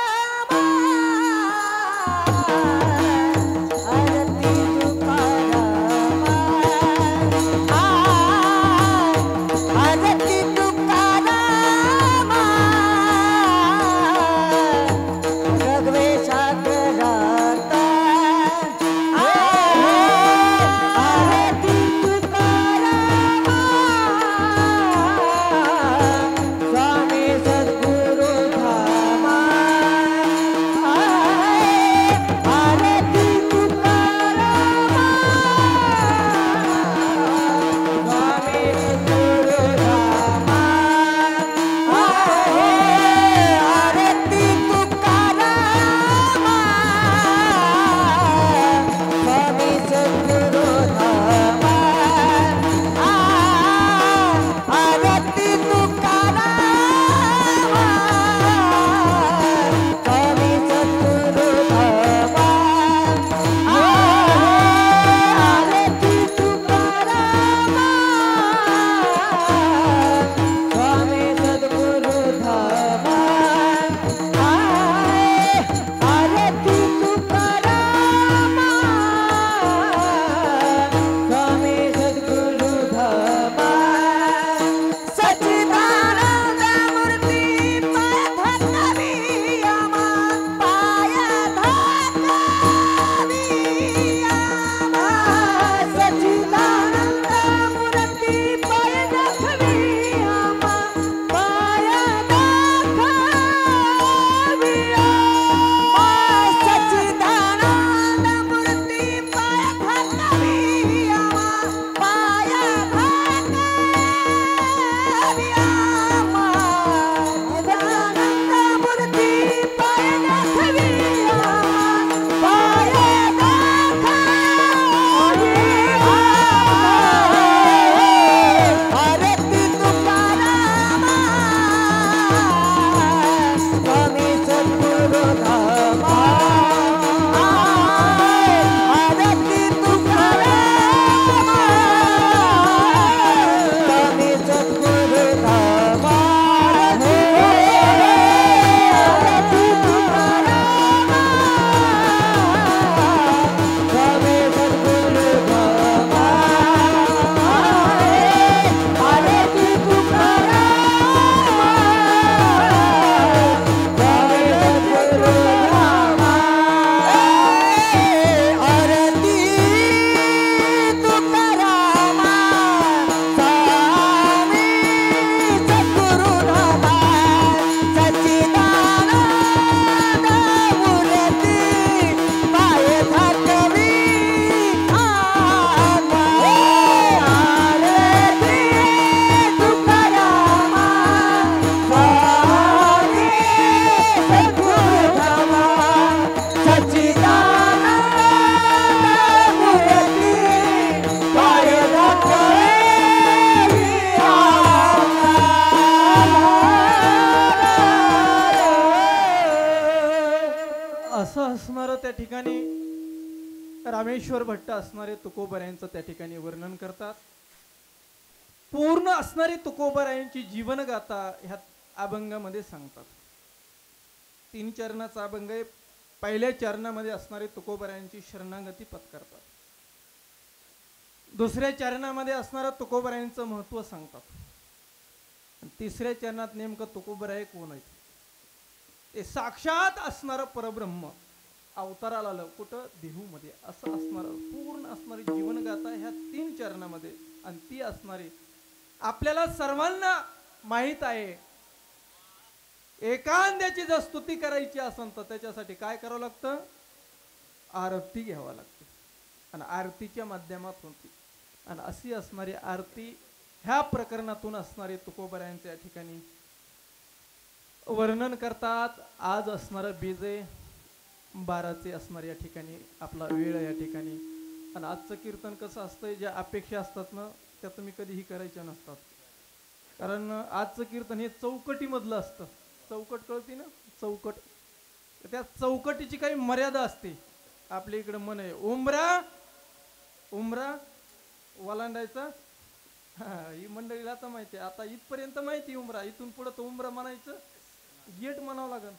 त्या ठिकाणी रामेश्वर भट्ट असणारे तुकोबरायांचं त्या ठिकाणी वर्णन करतात. पूर्ण असणारी तुकोबरायांची जीवनगाथा ह्या अभंगामध्ये सांगतात. 3 चरणाचा अभंग आहे. पहिल्या चरणामध्ये असणारे तुकोबरायांची शरणागती पत्करतात. दुसऱ्या चरणामध्ये असणारं तुकोबरायांचं महत्व सांगतात. तिसऱ्या चरणात नेमकं तुकोबराय कोण आहे ते साक्षात असणारं परब्रह्म अवताराला आलं कुठं देहूमध्ये असं असणारं पूर्ण असणारी जीवनगाथा ह्या 3 चरणामध्ये. आणि ती असणारी आपल्याला सर्वांना माहित आहे. एखाद्याची जर स्तुती करायची असेल तर त्याच्यासाठी काय करावं लागतं? आरती घ्यावं लागते आणि आरतीच्या माध्यमातून ती आणि अशी असणारी आरती ह्या प्रकरणातून असणारे तुकोबरायांचे या ठिकाणी वर्णन करतात. आज असणारं बीजे 12चे असणार या ठिकाणी आपला वेळ या ठिकाणी. आणि आजचं कीर्तन कसं असतंय, ज्या अपेक्षा असतात ना त्या तुम्ही कधीही करायच्या नसतात. कारण आजचं कीर्तन हे चौकटीमधलं असतं. चौकट कळते ना, चौकट. त्या चौकटीची काही मर्यादा असते. आपल्या इकडं मन आहे उमरा उमरा वलांडायचा. ही मंडळीला आता माहिती आहे. आता इथपर्यंत माहिती उमरा, इथून पुढं तो उमरा म्हणायचं गेट म्हणावं लागल.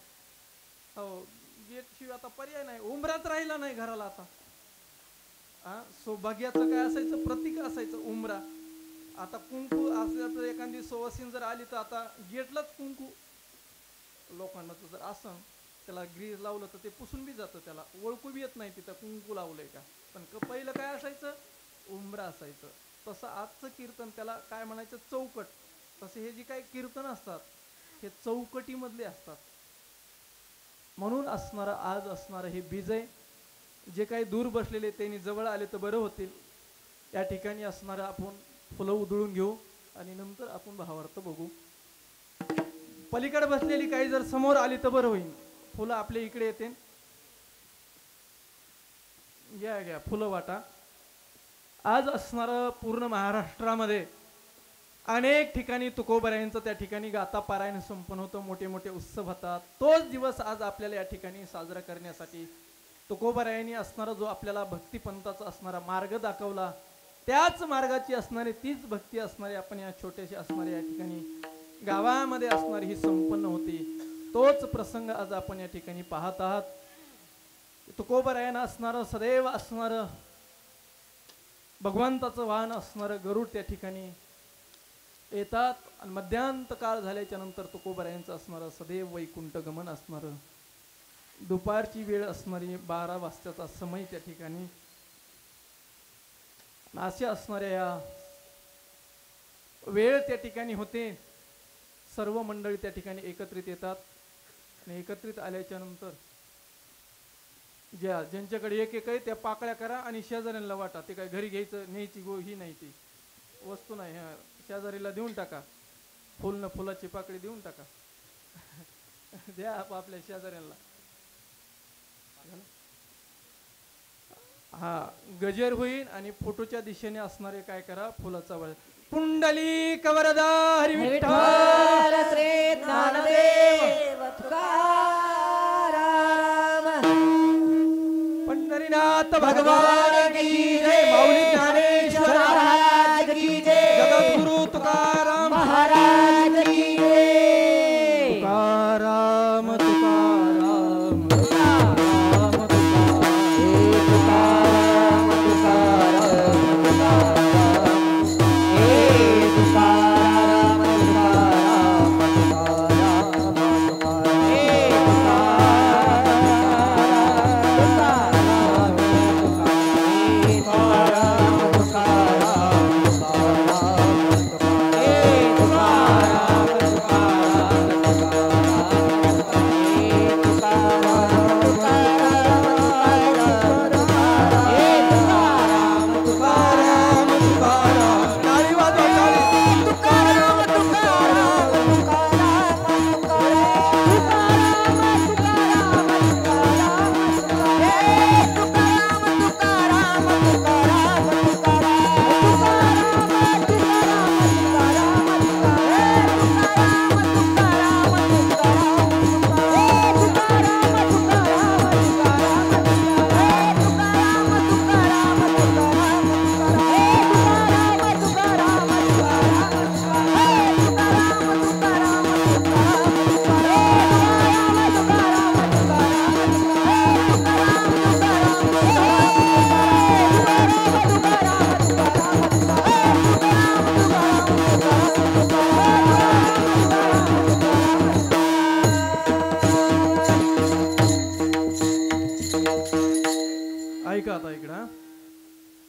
हो, गेट शिवाय आता पर्याय नाही. उमराच राहिला नाही घराला आता. सौभाग्याचं काय असायचं, प्रतीक असायचं उमरा. आता कुंकू असल्या तर एखादी सवासीन जर आली तर आता गेटलाच कुंकू लोकांना जर असं त्याला ग्रीज लावलं तर ते पुसून बी जातं, त्याला ओळखू बी येत नाही तिथं कुंकू लावलंय का. पण पहिलं काय असायचं, उमरा असायचं. तसं आजचं कीर्तन त्याला काय म्हणायचं, चौकट. तसे हे जे काही कीर्तन असतात हे चौकटीमधले असतात. म्हणून असणारं आज असणारं हे बीजय, जे काही दूर बसलेले त्यांनी जवळ आले तर बरं होतील. या ठिकाणी असणारं आपण फुलं उधळून घेऊ आणि नंतर आपण भावार्थ बघू. पलीकडे बसलेली काही जर समोर आली तर बरं होईल. फुलं आपल्या इकडे येते, घ्या घ्या फुलं वाटा. आज असणारं पूर्ण महाराष्ट्रामध्ये अनेक ठिकाणी तुकोबरायांचं त्या ठिकाणी गाता पारायण संपन्न होतं. मोठे मोठे उत्सव होतात. तोच दिवस आज आपल्याला या ठिकाणी साजरा करण्यासाठी तुकोबरायांनी असणारा जो आपल्याला भक्तिपंथाचा असणारा मार्ग दाखवला, त्याच मार्गाची असणारी तीच भक्ती असणारी आपण या छोट्याशा असणाऱ्या या ठिकाणी गावामध्ये असणारी ही संपन्न होती. तोच प्रसंग आज आपण या ठिकाणी पाहत आहात. तुकोबरायांना असणारं सदैव असणारं भगवंताचं वाहन असणारं गरुड त्या ठिकाणी येतात. आणि मध्यांत काळ झाल्याच्या नंतर तुकोबरायांचं असणारं सदैव वैकुंठ गमन असणारं. दुपारची वेळ असणारी 12 वाजताचा समय त्या ठिकाणी. असे असणाऱ्या या वेळ त्या ठिकाणी होते. सर्व मंडळी त्या ठिकाणी एकत्रित येतात आणि एकत्रित आल्याच्या नंतर ज्यांच्याकडे एक एक आहे त्या पाकळ्या करा आणि शेजाऱ्यांना वाटा. ते काय घरी घ्यायचं न्यायची ही नाही, ती वस्तू नाही. शेजारीला देऊन टाका. फुल न फुलाची पाकळी देऊन टाका. द्या आपल्या शेजाऱ्यांना. हा गजर होईल आणि फोटोच्या दिशेने असणारे काय करा, फुलाचा वळ. पुंडली कवरदा हरी विठ्ठल श्री ज्ञानदेव तुकाराम पंढरीनाथ भगवान की जय. माऊली ज्ञानेश्वर महाराज की जय. जगद्गुरु तुकाराम महाराज की जय. तुकाराम तुकाराम तुकाराम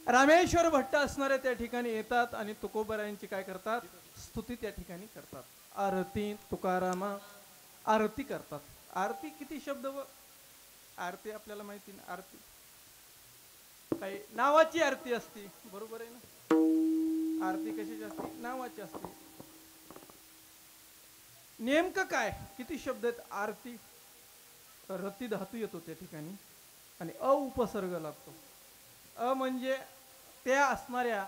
रामेश्वर भट्ट असणारे त्या ठिकाणी येतात आणि तुकोबरायांची काय करतात, स्तुती त्या ठिकाणी करतात. आरती तुकारामा आरती करतात. आरती किती शब्द व आरती आपल्याला माहिती ना. आरती काही नावाची आरती असती, बरोबर आहे ना. आरती कशाची असते? नावाची असते. नेमकं काय? किती शब्द आहेत? आरती, रती धातू येतो त्या ठिकाणी आणि अ उपसर्ग लागतो. अ म्हणजे त्या असणाऱ्या,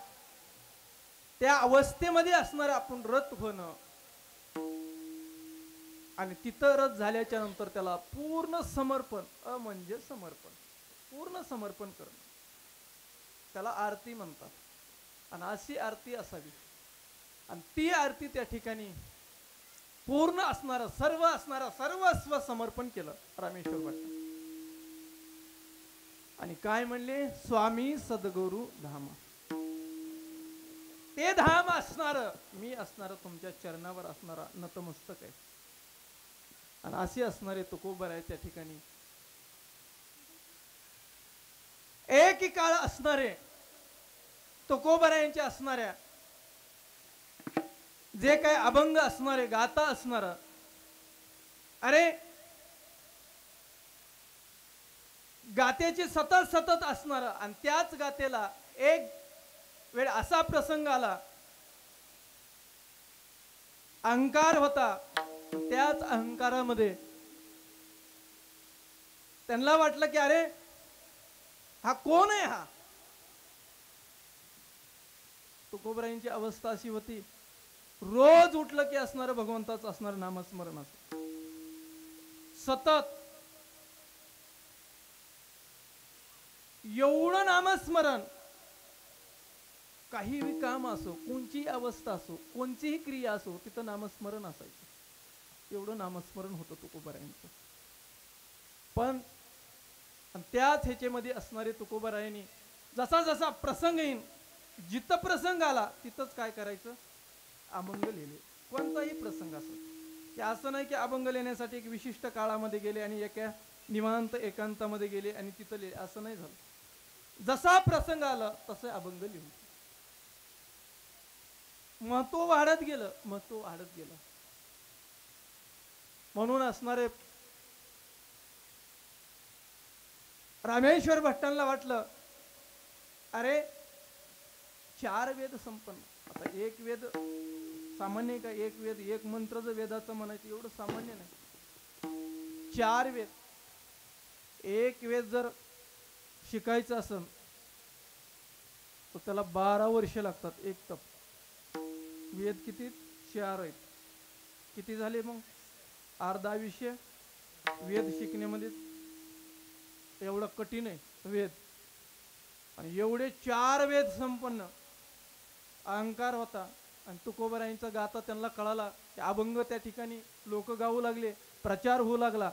त्या अवस्थेमध्ये असणाऱ्या आपण रत होणं, आणि तिथं रत झाल्याच्या नंतर त्याला पूर्ण समर्पण. अ म्हणजे समर्पण, पूर्ण समर्पण करणं, त्याला आरती म्हणतात. आणि अशी आरती असावी. आणि ती आरती त्या ठिकाणी पूर्ण असणारं, सर्वस्व समर्पण केलं रामेश्वर भट्ट. आणि काय म्हणले? स्वामी सद्गुरु धाम. ते धाम असणार, मी असणार, तुमच्या चरणावर असणारा नतमस्तक आहे. आणि असे असणारे तुकोबर आहे त्या ठिकाणी. एक काळ असणारे तुकोबरायांचे असणाऱ्या, जे काय अभंग असणारे, गाता असणार, अरे गात्याची सतत सतत असणार. आणि त्याच गातेला एक वेळ असा प्रसंग आला, अहंकार होता. त्याच अहंकारामध्ये त्यांना वाटलं की अरे हा कोण आहे? हा तुकोबरायांची अवस्था अशी होती, रोज उठलं की असणार भगवंताचं असणार नामस्मरण असं सतत. एवढं नामस्मरण, काही काम असो, कोणची अवस्था असो, कोणतीही क्रिया असो, तिथं नामस्मरण असायचं. एवढं नामस्मरण होतं तुकोबरायांचं. पण त्याच ह्याच्यामध्ये असणारे तुकोबरायांनी जसा जसा प्रसंग येईन, जिथं प्रसंग आला तिथंच काय करायचं? अभंग लिहिले. कोणताही प्रसंग असो, की असं नाही की अभंग लिहिण्यासाठी एक विशिष्ट काळामध्ये गेले आणि एका निवांत एकांतामध्ये गेले आणि तिथं लिहिले, असं नाही झालं. जसा प्रसंग आला तसं अभंग लिहून महत्व वाढत गेलं, महत्व वाढत गेलं. म्हणून असणारे रामेश्वर भट्टांना वाटलं अरे 4 वेद संपन्न. आता एक वेद सामान्य का? एक वेद, एक मंत्र जर वेदाचं म्हणायचं एवढं सामान्य नाही. 4 वेद, एक वेद जर शिकायचं असेल तर त्याला 12 वर्ष लागतात. एक तप. वेद किती? 4 आहेत. किती झाले मग? अर्धा आयुष्य वेद शिकण्यामध्ये. एवढं कठीण आहे वेद. आणि एवढे 4 वेद संपन्न. अहंकार होता. आणि तुकोबरायांचा गाता त्यांना कळाला की अभंग त्या ठिकाणी लोक गाऊ लागले, प्रचार होऊ लागला.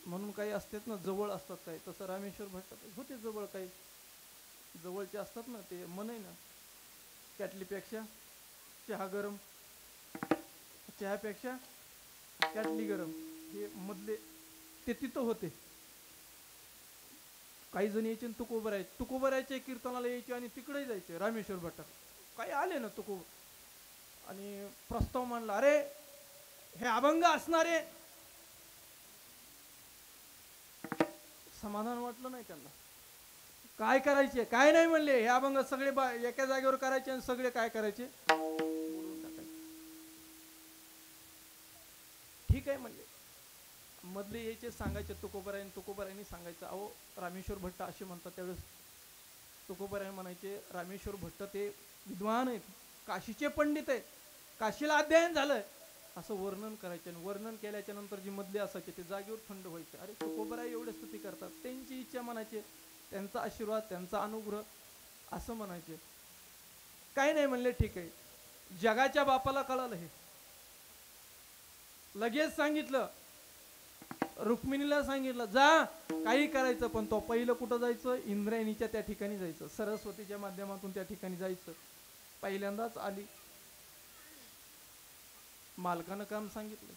म्हणून काही असतात ना जवळ असतात काही, तसं रामेश्वर भट्ट होते जवळ. काही जवळचे असतात ना, ते मन आहे ना, कॅटलीपेक्षा चहा गरम, चहापेक्षा कॅटली गरम, हे मधले ते तिथं होते. काही जण यायचे तुकोबरायचे कीर्तनाला यायचे आणि तिकडे जायचे रामेश्वर भट्ट. काही आले ना तुको आणि प्रस्ताव मांडला, अरे हे अभंग असणारे. समाधान वाटलं नाही त्यांना. काय करायचे? काय नाही म्हणले. हे अभंग सगळे एका जागेवर करायचे आणि सगळे काय करायचे? बोलून टाकायचे. ठीक आहे म्हणले. मधले यायचे, सांगायचे तुकोबरायांनी सांगायचं, अहो रामेश्वर भट्ट असे म्हणतात. त्यावेळेस तुकोबराय म्हणायचे, रामेश्वर भट्ट ते विद्वान आहेत, काशीचे पंडित आहेत, काशीला अध्ययन झालंय, असं वर्णन करायचे. आणि वर्णन केल्याच्या नंतर जी मधले असायचे ते जागेवर थंड व्हायचे. अरे तुकोबराय एवढे स्तुती करतात, त्यांची इच्छा म्हणायचे, त्यांचा आशीर्वाद, त्यांचा अनुग्रह असं म्हणायचे. काही नाही म्हणले. ठीक आहे. जगाच्या बापाला कळालं हे. लगेच सांगितलं, रुक्मिणीला सांगितलं, जा काही करायचं, पण तो पहिलं कुठं जायचं? इंद्रायणीच्या त्या ठिकाणी जायचं, सरस्वतीच्या माध्यमातून त्या ठिकाणी जायचं. पहिल्यांदाच आली, मालकानं काम सांगितलं,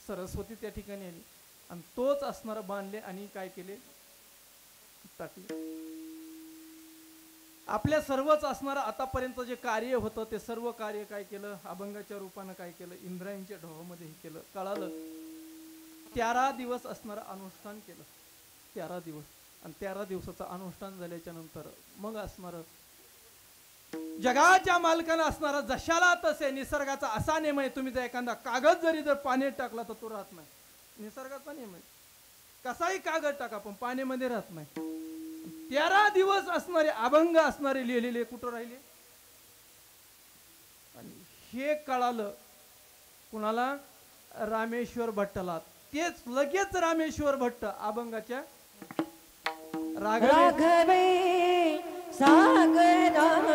सरस्वती त्या ठिकाणी आली आणि तोच असणारा बांधले आणि काय केले? टाकले. आपल्या सर्वच असणारं आतापर्यंत जे कार्य होतं ते सर्व कार्य काय केलं? अभंगाच्या रूपानं काय केलं? इंद्रायणीच्या ढोहामध्ये हे केलं. कळालं. 13 दिवस असणारं अनुष्ठान केलं. 13 दिवस. आणि 13 दिवसाचं अनुष्ठान झाल्याच्या नंतर मग असणार जगाच्या मालकानं असणारा जशाला तसे निसर्गाचा असा नियम आहे. तुम्ही जर एखादा कागद जर पाण्यात टाकला तर तो राहत नाही. निसर्गाचा नियम आहे. कसाही कागद टाका पण पाण्यामध्ये राहत नाही. 13 दिवस असणारे अभंग असणारे लिहिलेले कुठं राहिले. आणि हे कळालं कुणाला, रामेश्वर भट्टला. तेच लगेच रामेश्वर भट्ट अभंगाच्या राघवे सागरात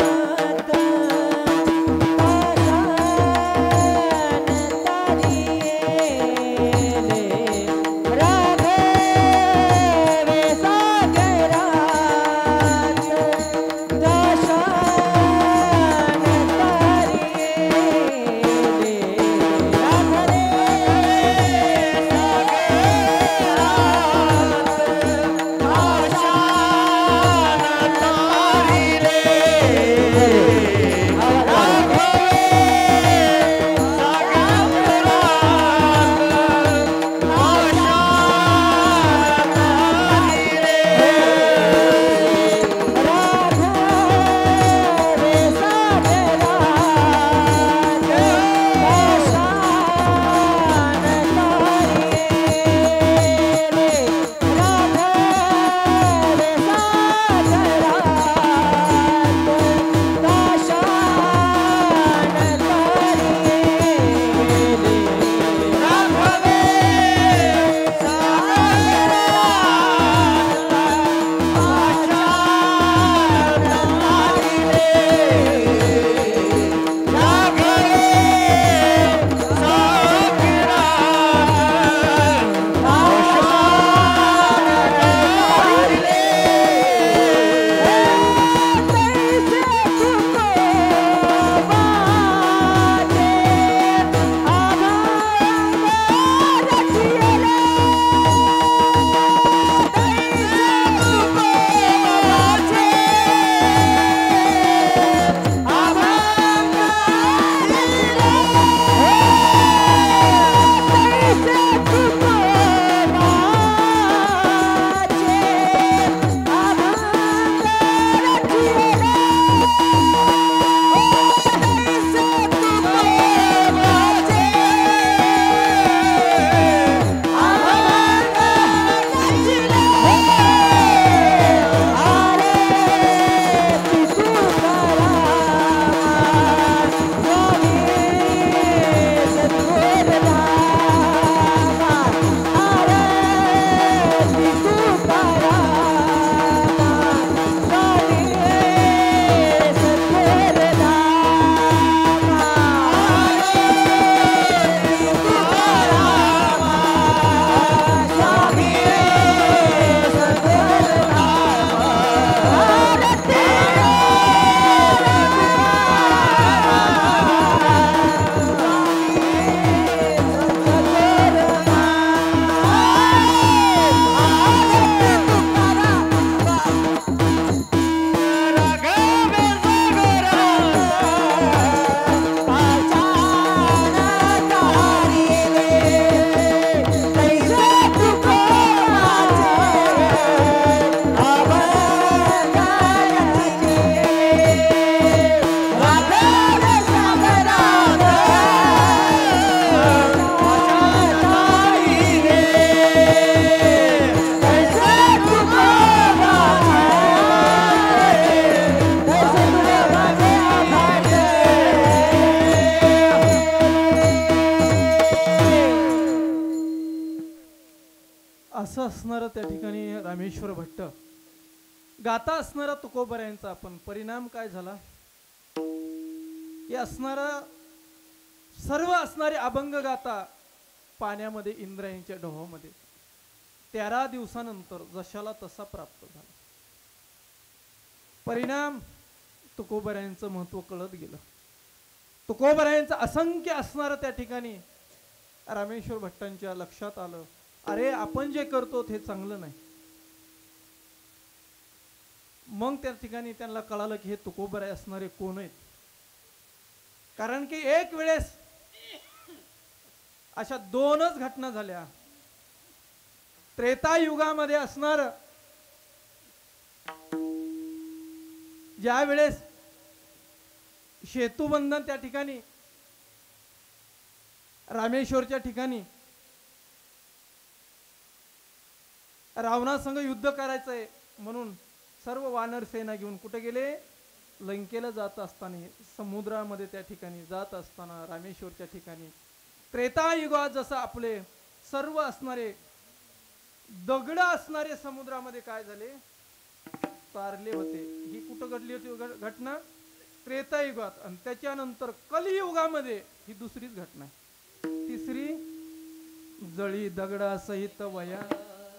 असं असणारं त्या ठिकाणी रामेश्वर भट्ट गाता असणारा तुकोबऱ्यांचा पण परिणाम काय झाला की असणारा सर्व असणारे अभंग गाता पाण्यामध्ये इंद्रायणीच्या डोहामध्ये 13 दिवसानंतर जशाला तसा प्राप्त झाला. परिणाम तुकोबऱ्यांचं महत्व कळत गेलं. तुकोबऱ्यांचं असंख्य असणारं त्या ठिकाणी रामेश्वर भट्टांच्या लक्षात आलं, अरे आपण जे करतो ते चांगलं नाही. मग त्या ठिकाणी त्यांना कळालं की हे तुकोबराय असणारे कोण आहेत. कारण की एक वेळेस अशा दोनच घटना झाल्या. त्रेतायुगामध्ये असणार ज्या वेळेस सेतुबंधन त्या ठिकाणी रामेश्वरच्या ठिकाणी रावणासंग युद्ध करायचंय म्हणून सर्व वानर सेना घेऊन कुठे गेले? लंकेला जात असताना समुद्रामध्ये त्या ठिकाणी जात असताना रामेश्वरच्या ठिकाणी त्रेतायुगात जसं आपले सर्व असणारे दगड असणारे समुद्रामध्ये काय झाले? तारले होते. ही कुठं घडली होती घटना? त्रेतायुगात. आणि त्याच्यानंतर कलियुगामध्ये ही दुसरीच घटना आहे. तिसरी, जळी दगडा सहित वया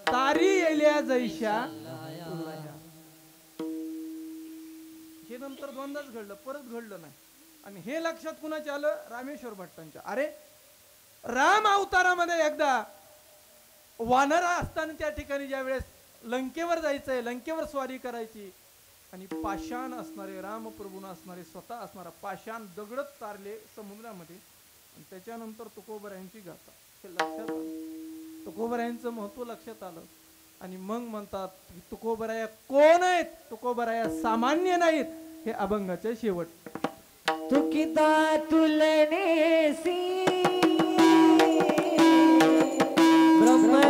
तारी येल्या जैशा उरलाया. हे नंतर दोनदाच घडलं, परत घडलं नाही. आणि हे लक्षात कुणाच्या आलं? रामेश्वर भट्टांच्या. अरे राम अवतारामध्ये एकदा वानर असताना त्या ठिकाणी ज्या वेळेस लंकेवर जायचंय, लंकेवर स्वारी करायची आणि पाषाण असणारे रामप्रभून असणारे स्वतः असणारा पाषाण दगडच तारले समुद्रामध्ये. आणि त्याच्यानंतर तुकोबरायांची गाथा हे लक्षात आलं, तुकोबरायांचं महत्व लक्षात आलं. आणि मग म्हणतात तुकोबराया कोण आहेत? तुकोबराया सामान्य नाहीत. हे अभंगाचे शेवट. तुकिता तुलनेसी ब्रह्म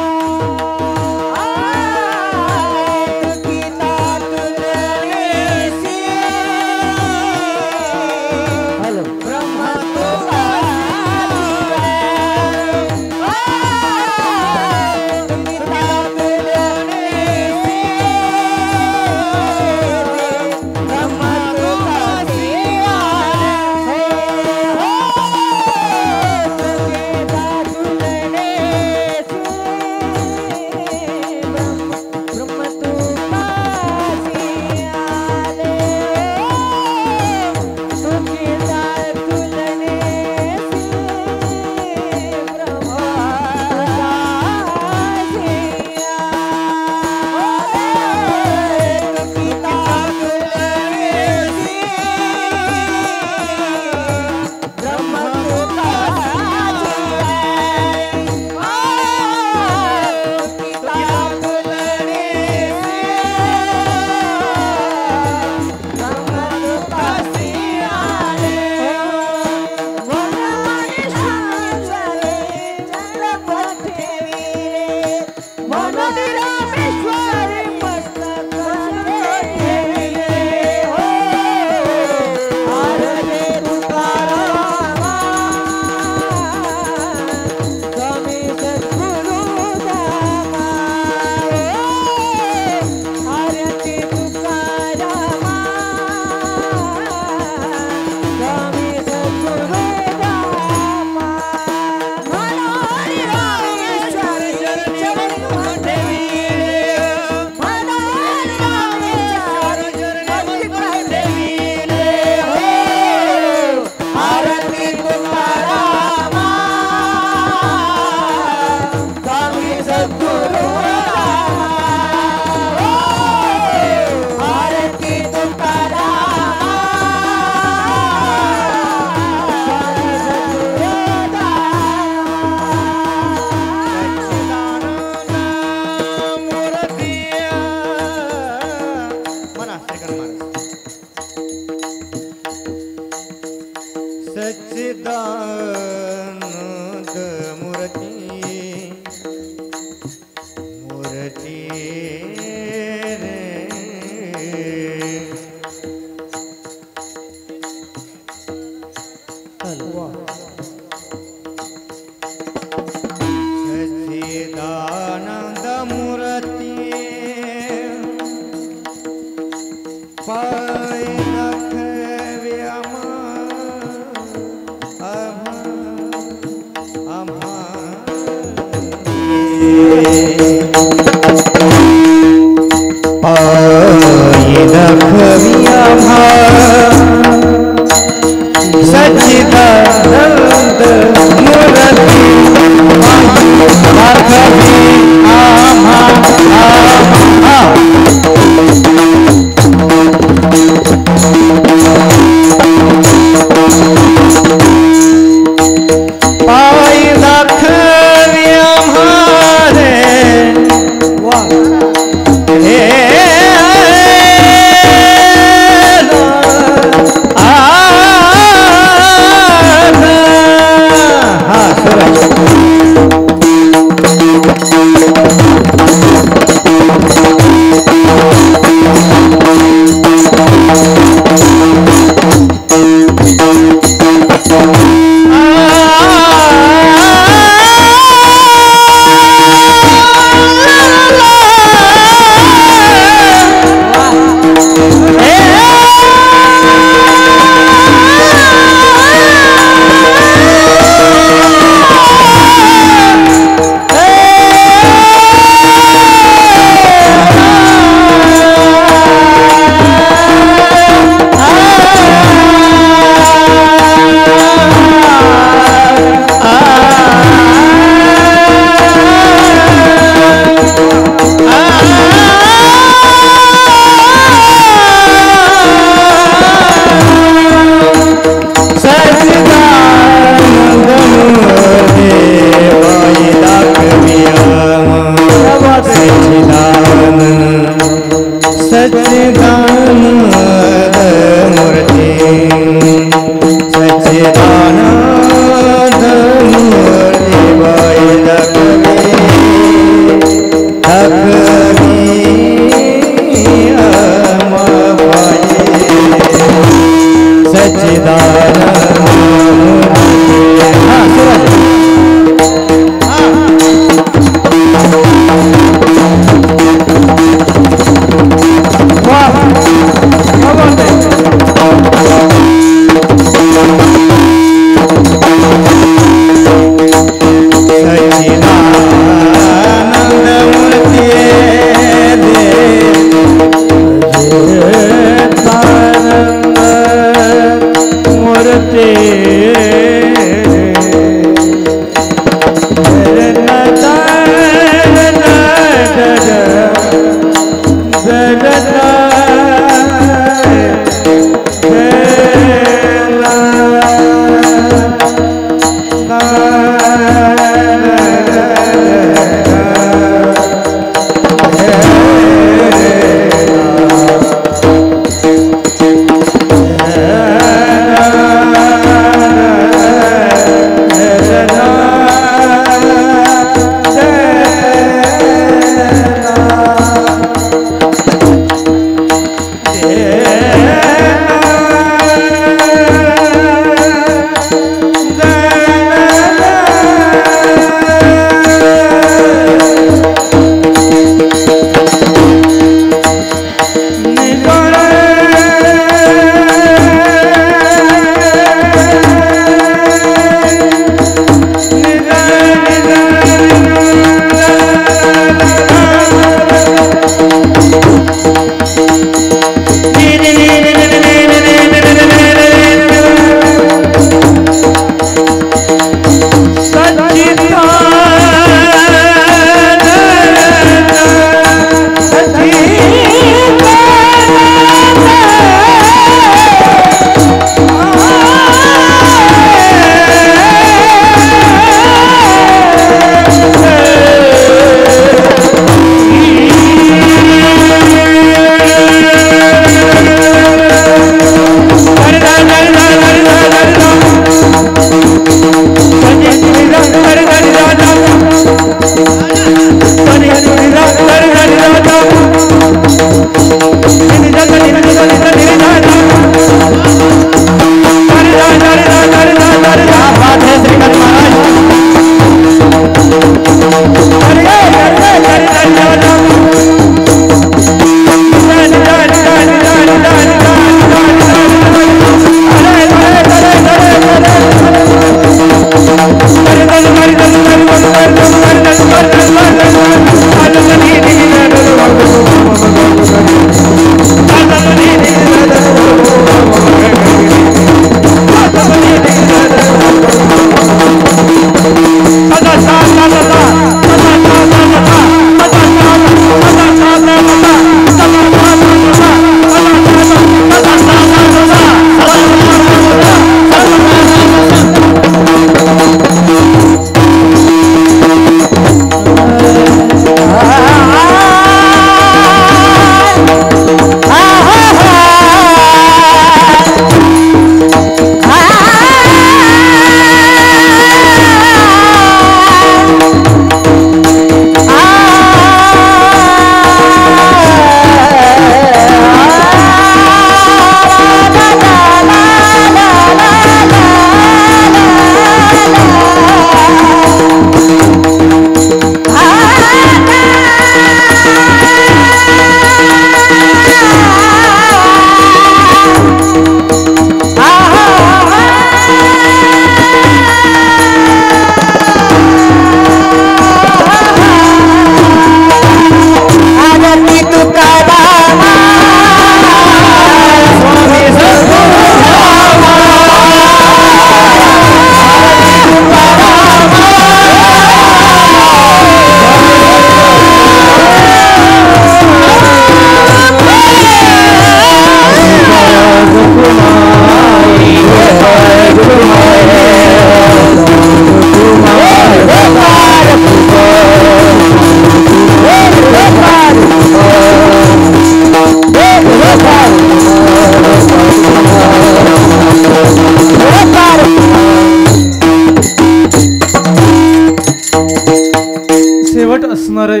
शेवट असणारे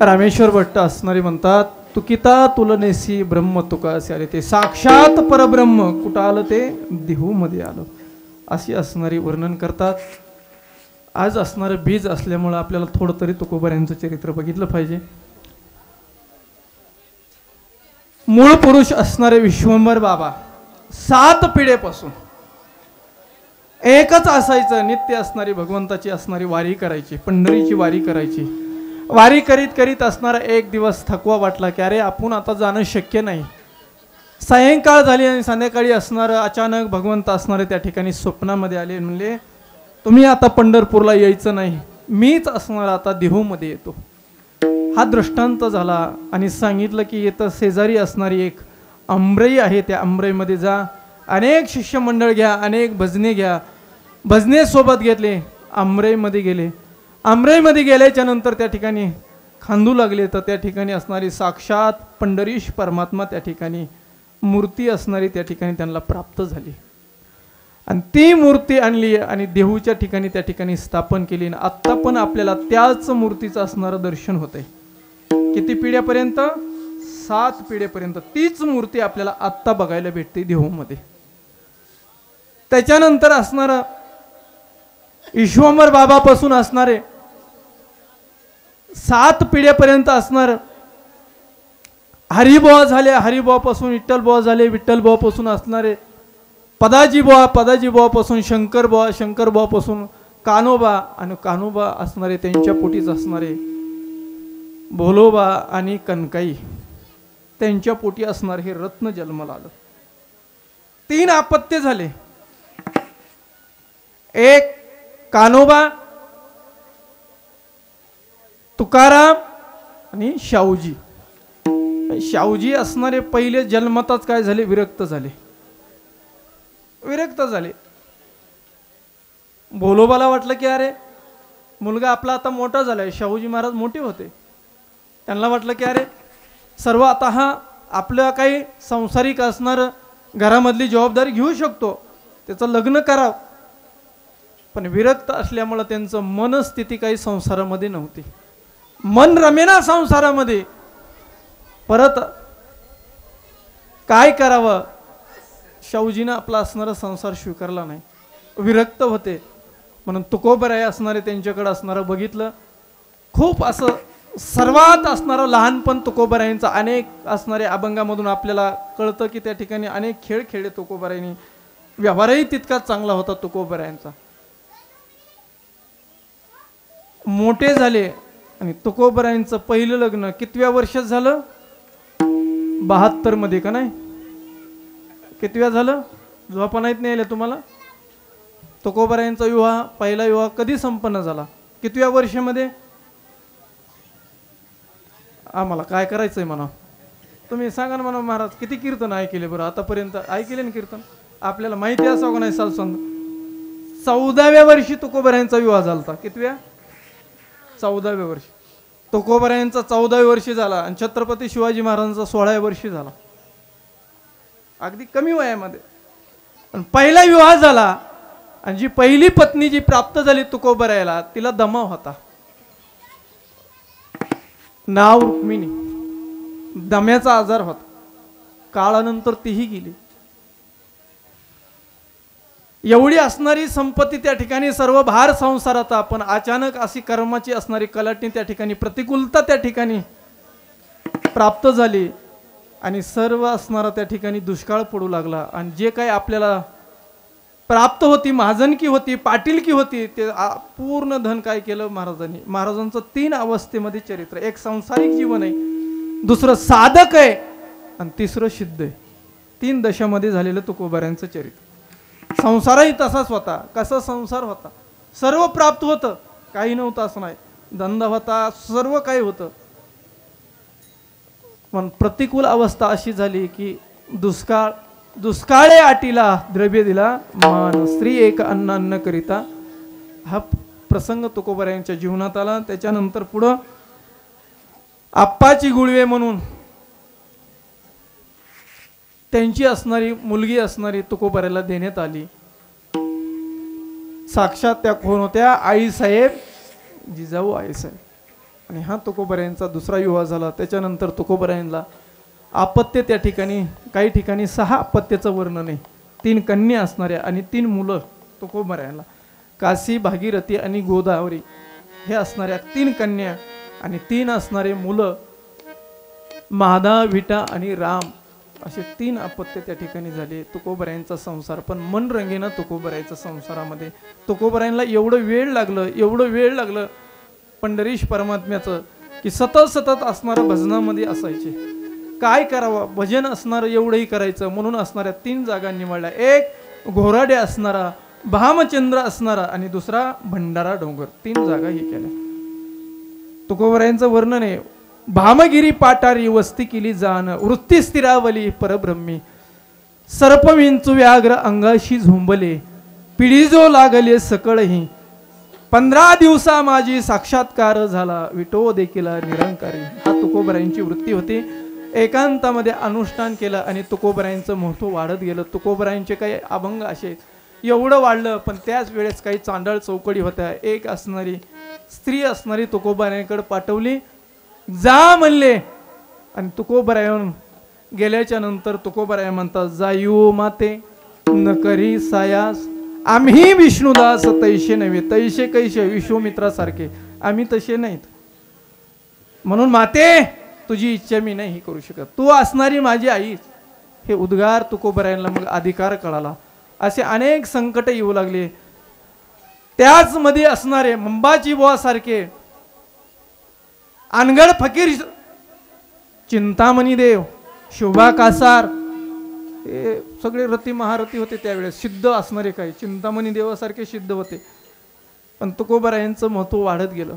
रामेश्वर भट्ट असणारे म्हणतात, तुकिता तुलनेसी ब्रह्म तुका असे आले. ते साक्षात परब्रह्म कुठं आलं, ते देहू मध्ये आलं, अशी असणारी वर्णन करतात. आज असणारं बीज असल्यामुळं आपल्याला थोडं तरी तुकोबाऱ्यांचं चरित्र बघितलं पाहिजे. मूळ पुरुष असणारे विश्वंभर बाबा 7 पिढ्यापासून एकच असायचं, नित्य असणारी भगवंताची असणारी वारी करायची, पंढरीची वारी करायची. वारी करीत करीत असणारा एक दिवस थकवा वाटला की अरे आपण आता जाणं शक्य नाही. सायंकाळ झाली आणि संध्याकाळी असणारं अचानक भगवंत असणारे त्या ठिकाणी स्वप्नामध्ये आले. म्हणले तुम्ही आता पंढरपूरला यायचं नाही, मीच असणार आता देहूमध्ये येतो. हा दृष्टांत झाला आणि सांगितलं की येतं शेजारी असणारी एक अंबराई आहे, त्या अंबराईमध्ये जा, अनेक शिष्यमंडळ घ्या, अनेक भजने घ्या. भजने सोबत घेतले, अंबराईमध्ये गेले. अंबराईमध्ये गेल्याच्या नंतर त्या ठिकाणी खांदू लागले तर त्या ठिकाणी असणारी साक्षात पंढरीश परमात्मा त्या ठिकाणी मूर्ती असणारी त्या ठिकाणी त्यांना प्राप्त झाली. आणि ती मूर्ती आणली आणि देहूच्या ठिकाणी त्या ठिकाणी स्थापन केली. आणि आत्ता पण आपल्याला त्याच मूर्तीचं असणारं दर्शन होतंय. किती पिढ्यापर्यंत? 7 पिढ्यापर्यंत तीच मूर्ती आपल्याला आत्ता बघायला भेटते देहूमध्ये. त्याच्यानंतर असणारं विश्वंभर बाबापासून असणारे 7 पिढ्यापर्यंत असणार हरिबुवा झाले, हरिबुवापासून विठ्ठलबुवा झाले, विठ्ठलबुवापासून असणारे पदाजीबुवा, पदाजीबुवापासून शंकरबुवा, शंकरबुवापासून कान्होबा आणि कान्होबा असणारे त्यांच्या पोटीच असणारे भोलोबा आणि कनकाई, त्यांच्या पोटी असणार हे रत्न जन्माला आलं. 3 अपत्य झाले. एक कान्होबा, तुकाराम आणि शाहूजी. शाहूजी असणारे पहिले जन्मताच काय झाले? विरक्त झाले, विरक्त झाले. भोलोबाला वाटलं की अरे मुलगा आपला आता मोठा झालाय. शाहूजी महाराज मोठे होते, त्यांना वाटलं की अरे सर्व आता हा आपलं काही सांसारिक असणारं घरामधली जबाबदारी घेऊ शकतो, त्याचं लग्न करावं. पण विरक्त असल्यामुळं त्यांचं मनस्थिती काही संसारामध्ये नव्हती, मन रमेना संसारामध्ये. परत काय करावं, शाहूजीनं आपला असणारा संसार स्वीकारला नाही, विरक्त होते. म्हणून तुकोबराय असणारे त्यांच्याकडे असणारं बघितलं. खूप असं सर्वात असणारं लहानपण तुकोबरायांचं अनेक असणारे अभंगामधून आपल्याला कळतं की त्या ठिकाणी अनेक खेळ खेळले तुकोबरायांनी. व्यवहारही तितकाच चांगला होता तुकोबरायांचा. मोठे झाले आणि तुकोबरायांचं पहिलं लग्न कितव्या वर्षात झालं? 72 मध्ये का नाही? कितव्या झालं? झोपा नाहीत नाही आले तुम्हाला? तुकोबरायांचा विवाह, पहिला विवाह कधी संपन्न झाला? कितव्या वर्षामध्ये? आम्हाला काय करायचंय म्हणा, तुम्ही सांगा ना म्हणा. महाराज किती कीर्तन ऐकले बरं आतापर्यंत? ऐकले ना कीर्तन? आपल्याला माहिती असावं का नाही? सालसंद 14व्या वर्षी तुकोबरायांचा विवाह झाला. कितव्या? 14व्या वर्षी. तुकोबरायांचा 14व्या वर्षी झाला आणि छत्रपती शिवाजी महाराजांचा 16व्या वर्षी झाला, अगदी कमी वयामध्ये. पण पहिला विवाह झाला आणि जी पहिली पत्नी जी प्राप्त झाली तुकोबरायाला, तिला दमा होता, नाव रुक्मिणी. दम्याचा आजार होता. काळानंतर तीही गेली. एवढी असणारी संपत्ती त्या ठिकाणी, सर्व भार संसाराचा, पण अचानक अशी कर्माची असणारी कलाटणी त्या ठिकाणी, प्रतिकूलता त्या ठिकाणी प्राप्त झाली आणि सर्व असणारा त्या ठिकाणी दुष्काळ पडू लागला. आणि जे काही आपल्याला प्राप्त होती, महाजनकी होती, पाटीलकी होती, ते पूर्ण धन काय केलं महाराजांनी. महाराजांचं 3 अवस्थेमध्ये चरित्र. एक संसारिक जीवन आहे, दुसरं साधक आहे आणि तिसरं सिद्ध आहे. 3 दशामध्ये झालेलं तुकोबरायांचं चरित्र. संसारही तसाच होता. कसा संसार होता? सर्व प्राप्त होतं, काही नव्हतं असं नाही. धंदा होता, सर्व काही होतं. पण प्रतिकूल अवस्था अशी झाली की दुष्काळ. दुष्काळे आटीला द्रव्य दिला मान, स्त्री एक अन्न अन्न करिता. हा प्रसंग तुकोबरायांच्या जीवनात आला. त्याच्यानंतर पुढं आप्पाची गुळवे म्हणून त्यांची असणारी मुलगी असणारी तुकोबरायाला देण्यात आली. साक्षात त्या कोण होत्या? आईसाहेब जिजाऊ आईसाहेब. आणि हा तुकोबरायांचा दुसरा विवाह झाला. त्याच्यानंतर तुकोबरायांना अपत्य त्या ठिकाणी काही ठिकाणी 6 अपत्याचं वर्णन आहे. 3 कन्या असणाऱ्या आणि 3 मुलं तुकोबरायांना. काशी, भागीरथी आणि गोदावरी हे असणाऱ्या 3 कन्या आणि 3 असणारे मुलं महादा, विटा आणि राम असे 3 अपत्य त्या ठिकाणी झाले. तुकोबरायांचा संसार पण मन रंगेना तुकोबरायांच्या संसारामध्ये. तुकोबरायांना एवढं वेळ लागलं पंढरीश परमात्म्याचं की सतत असणारं भजनामध्ये असायचे. काय करावं, भजन असणारं एवढंही करायचं म्हणून असणाऱ्या 3 जागा निवडल्या. एक घोराडे असणारा, भामचंद्र असणारा आणि दुसरा भंडारा डोंगर. 3 जागा हे केल्या. तुकोबरायांचं वर्णन आहे. भामगिरी पाटारी वस्ती केली जाण, वृत्ती स्थिरावली परब्रह्मी, सर्प विंचू व्याघ्र अंगाशी झुंबले, पिढी जो लागले सकळही, 15 दिवसा माझी साक्षात्कार झाला, विठो देखील निरंकारी. हा तुकोबरायांची वृत्ती होती. एकांतामध्ये अनुष्ठान केलं आणि तुकोबरायांचं महत्व वाढत गेलं. तुकोबरायांचे काही अभंग असे एवढं वाढलं. पण त्याच वेळेस काही चांडाळ चौकडी होत्या. एक असणारी स्त्री असणारी तुकोबरायांकडे पाठवली, जा म्हणले. आणि तुकोबरायन गेल्याच्या नंतर तुकोबराय म्हणतात, जायू माते न करी सायास, आम्ही विष्णुदास तैसे नव्हे, तैसे कैसे विश्वमित्रासारखे आम्ही तसे नाहीत. म्हणून माते तुझी इच्छा मी नाही करू शकत, तू असणारी माझी आई. हे उद्गार तुकोबरायांना मग अधिकार कळाला. असे अनेक संकट येऊ लागले. त्याच मध्ये असणारे मंबाची बुवा सारखे अनगड फकीर, चिंतामणी देव, शोभा कासार, हे सगळे रती महारथी होते त्यावेळेस. सिद्ध असणारे काही चिंतामणी देवासारखे सिद्ध होते. पण तुकोबरायांचं महत्व वाढत गेलं.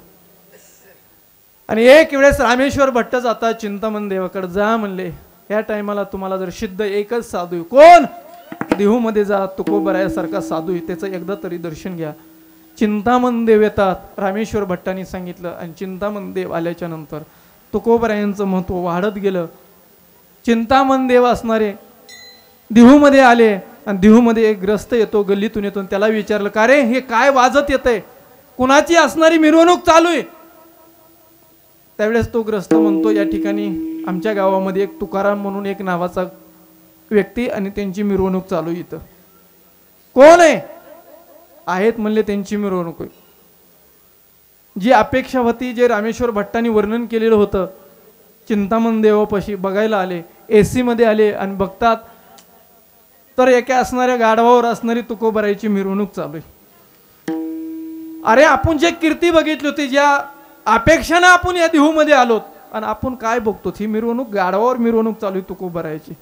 आणि एक वेळेस रामेश्वर भट्ट जाता चिंतामणी देवाकडे, जा म्हणले, या टायमाला तुम्हाला जर सिद्ध एकच साधू, कोण, देहूमध्ये जा, तुकोबरायासारखा साधू, त्याचं एकदा तरी दर्शन घ्या. चिंतामण देव येतात. रामेश्वर भट्टांनी सांगितलं. आणि चिंतामण देव आल्याच्या नंतर तुकोबरायांचं महत्व वाढत गेलं. चिंतामण देव असणारे देहूमध्ये आले. आणि देहूमध्ये एक ग्रस्त येतो, गल्लीतून येतो. त्याला विचारलं, का रे हे काय वाजत येतंय, कुणाची असणारी मिरवणूक चालू आहे. त्यावेळेस तो ग्रस्त म्हणतो, या ठिकाणी आमच्या गावामध्ये एक तुकाराम म्हणून एक नावाचा व्यक्ती आणि त्यांची मिरवणूक चालू आहे. इथं कोण आहे, आहेत म्हणले, त्यांची मिरवणूक आहे. जी अपेक्षा होती, जे रामेश्वर भट्टांनी वर्णन केलेलं होतं, चिंतामण देवापाशी बघायला आले. AC मध्ये आले आणि बघतात तर एका असणाऱ्या गाढवावर असणारी तुकोबरायची मिरवणूक चालू आहे. अरे आपण जे कीर्ती बघितली होती, ज्या अपेक्षानं आपण या देहूमध्ये आलोत, आणि आपण काय बघतो, ही मिरवणूक गाढवावर मिरवणूक चालू आहे तुकोबरायची.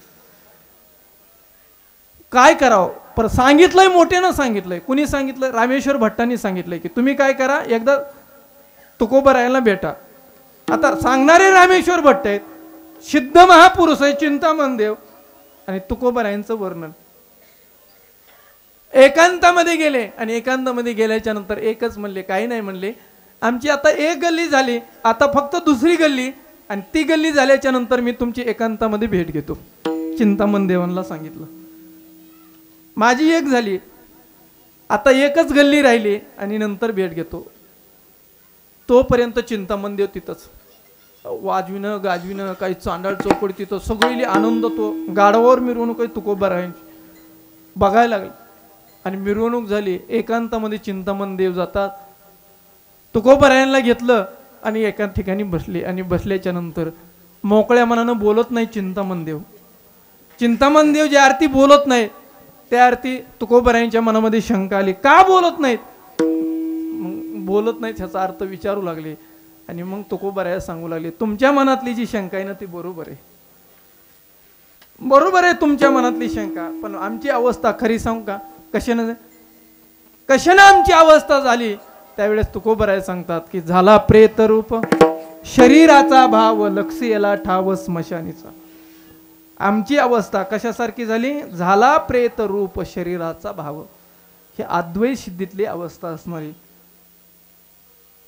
काय करावं. पर सांगितलंय, मोठ्यानं सांगितलंय. कुणी सांगितलं, रामेश्वर भट्टांनी सांगितलंय की तुम्ही काय करा, एकदा तुकोबरायाला भेटा. आता सांगणारे रामेश्वर भट्ट आहेत, सिद्ध महापुरुष आहे चिंतामण देव. आणि तुकोबरायांचं वर्णन एकांतामध्ये गेले. आणि एकांतामध्ये गेल्याच्या नंतर एकच म्हणले, काही नाही म्हणले, आमची आता एक गल्ली झाली, आता फक्त दुसरी गल्ली, आणि ती गल्ली झाल्याच्या नंतर मी तुमची एकांतामध्ये भेट घेतो. चिंतामण देवांना सांगितलं, माझी एक झाली, आता एकच गल्ली राहिली, आणि नंतर भेट घेतो. तोपर्यंत चिंतामण देव तिथंच वाजविणं गाजविणं, काही चांडाळ चौकडी, तिथं सगळी आनंद. तो गाडावर मिरवणूक आहे तुकोबरायांची बघायला लागली. आणि मिरवणूक झाली. एकांतामध्ये चिंतामण देव जातात, तुकोबरायांना घेतलं आणि एका ठिकाणी बसले. आणि बसल्याच्या नंतर मोकळ्या मनानं बोलत नाही चिंतामण देव. चिंतामण देव ज्या अर्थी बोलत नाहीत, त्या अर्थी तुकोबरायांच्या मनामध्ये शंका आली, का बोलत नाहीत. बोलत नाहीत ह्याचा अर्थ विचारू लागले. आणि मग तुकोबराया सांगू लागले, तुमच्या मनातली जी शंका आहे ना ती बरोबर आहे, बरोबर आहे तुमच्या मनातली शंका, पण आमची अवस्था खरी सांगू का, कशानं आमची अवस्था झाली. त्यावेळेस तुकोबराय सांगतात की झाला प्रेत रूप शरीराचा भाव, लक्ष याला ठाव स्मशानीचा. आमची अवस्था कशासारखी झाली, झाला प्रेत रूप शरीराचा भाव. हे अद्वैत सिद्धीतली अवस्था असणारी,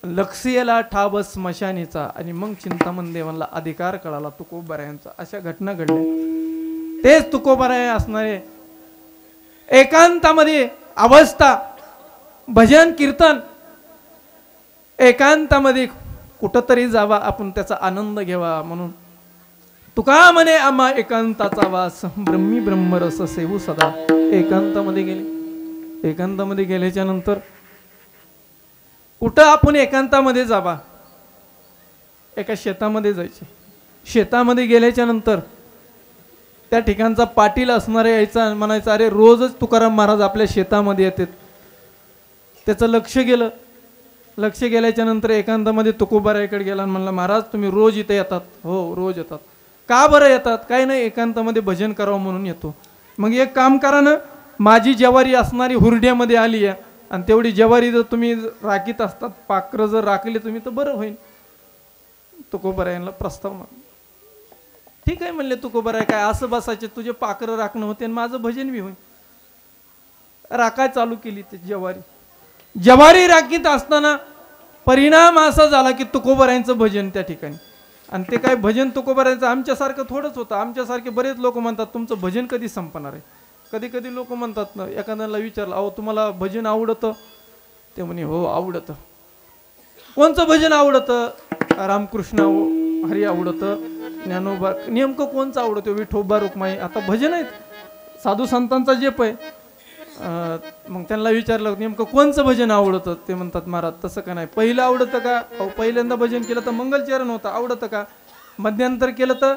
लक्ष याला ठाव स्मशानीचा. आणि मग चिंतामण देवांना अधिकार कळाला तुकोबरायांचा. अशा घटना घडल्या. तेच तुकोबराय असणारे एकांतामध्ये अवस्था, भजन कीर्तन, एकांतामध्ये कुठंतरी जावा, आपण त्याचा आनंद घ्यावा. म्हणून तुका म्हणे आम्हा एकांताचा वास, ब्रह्मी ब्रह्मरस सेवू सदा. एकांतामध्ये गेले. एकांतामध्ये गेल्याच्या नंतर कुठं आपण एकांतामध्ये जावा, एका शेतामध्ये जायचे. शेतामध्ये गेल्याच्या नंतर त्या ठिकाणचा पाटील असणारे यायचा, म्हणायचा अरे रोजच तुकाराम महाराज आपल्या शेतामध्ये येतात. त्याचं लक्ष गेलं. लक्ष गेल्याच्या नंतर एकांतामध्ये तुकोबारायकडे गेला आणि म्हणला महाराज तुम्ही रोज इथे येतात? हो रोज येतात. का बरं येतात? काही नाही, एकांतामध्ये भजन करावं म्हणून येतो. मग एक काम करा ना, माझी ज्वारी असणारी हुरड्यामध्ये आली आहे आणि तेवढी ज्वारी जर तुम्ही राखीत असतात, पाखरं जर राखली तुम्ही तर बरं होईल. तुकोबारायांना प्रस्ताव मागला. ठीक आहे म्हणले तुकोबाराय, काय असं बसायचे, तुझे पाखरं राखणं होते आणि माझं भजन बी होईल. राखाय चालू केली ते ज्वारी राखीत असताना परिणाम असा झाला की तुकोबारायांचं भजन त्या ठिकाणी. आणि ते काय भजन तुकोबारायांचं आमच्यासारखं थोडंच होतं. आमच्यासारखे बरेच लोक म्हणतात तुमचं भजन कधी संपणार आहे. कधी कधी लोक म्हणतात ना, एखाद्याला विचारलं अहो तुम्हाला भजन आवडतं? ते म्हणे हो आवडतं. कोणचं भजन आवडतं? रामकृष्ण हरी आवडतं, ज्ञानोबा. नेमकं कोणचं आवडतं? विठोबा रुक्माई. आता भजन आहेत साधू संतांचा जप आहे. मग त्यांना विचारलं नेमकं कोणचं भजन आवडतं? ते म्हणतात महाराज तसं का नाही, पहिलं आवडतं का? अहो पहिल्यांदा भजन केलं तर मंगलचरण होतं, आवडतं का? मध्यंतर केलं तर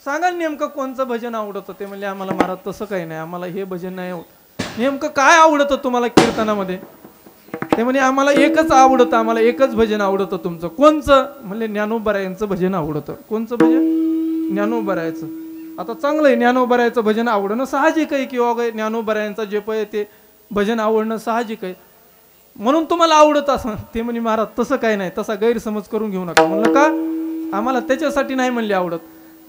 सांगा नेमकं कोणचं भजन आवडतं? ते म्हणले आम्हाला महाराज तसं काही नाही, आम्हाला हे भजन नाही आवडत. नेमकं काय आवडतं तुम्हाला कीर्तनामध्ये? ते म्हणे आम्हाला एकच आवडतं, आम्हाला एकच भजन आवडतं. तुमचं कोणचं? म्हणले ज्ञानोबारायांचं भजन आवडतं. कोणचं भजन? ज्ञानोबारायांचं. आता चांगलं आहे, ज्ञानोबारायांचं भजन आवडणं साहजिक आहे, किंवा ज्ञानोबारायांचा जप आहे ते भजन आवडणं साहजिक आहे, म्हणून तुम्हाला आवडत असं. ते म्हणे महाराज तसं काही नाही, तसा गैरसमज करून घेऊ नका. म्हणलं का? आम्हाला त्याच्यासाठी नाही म्हणले आवडत,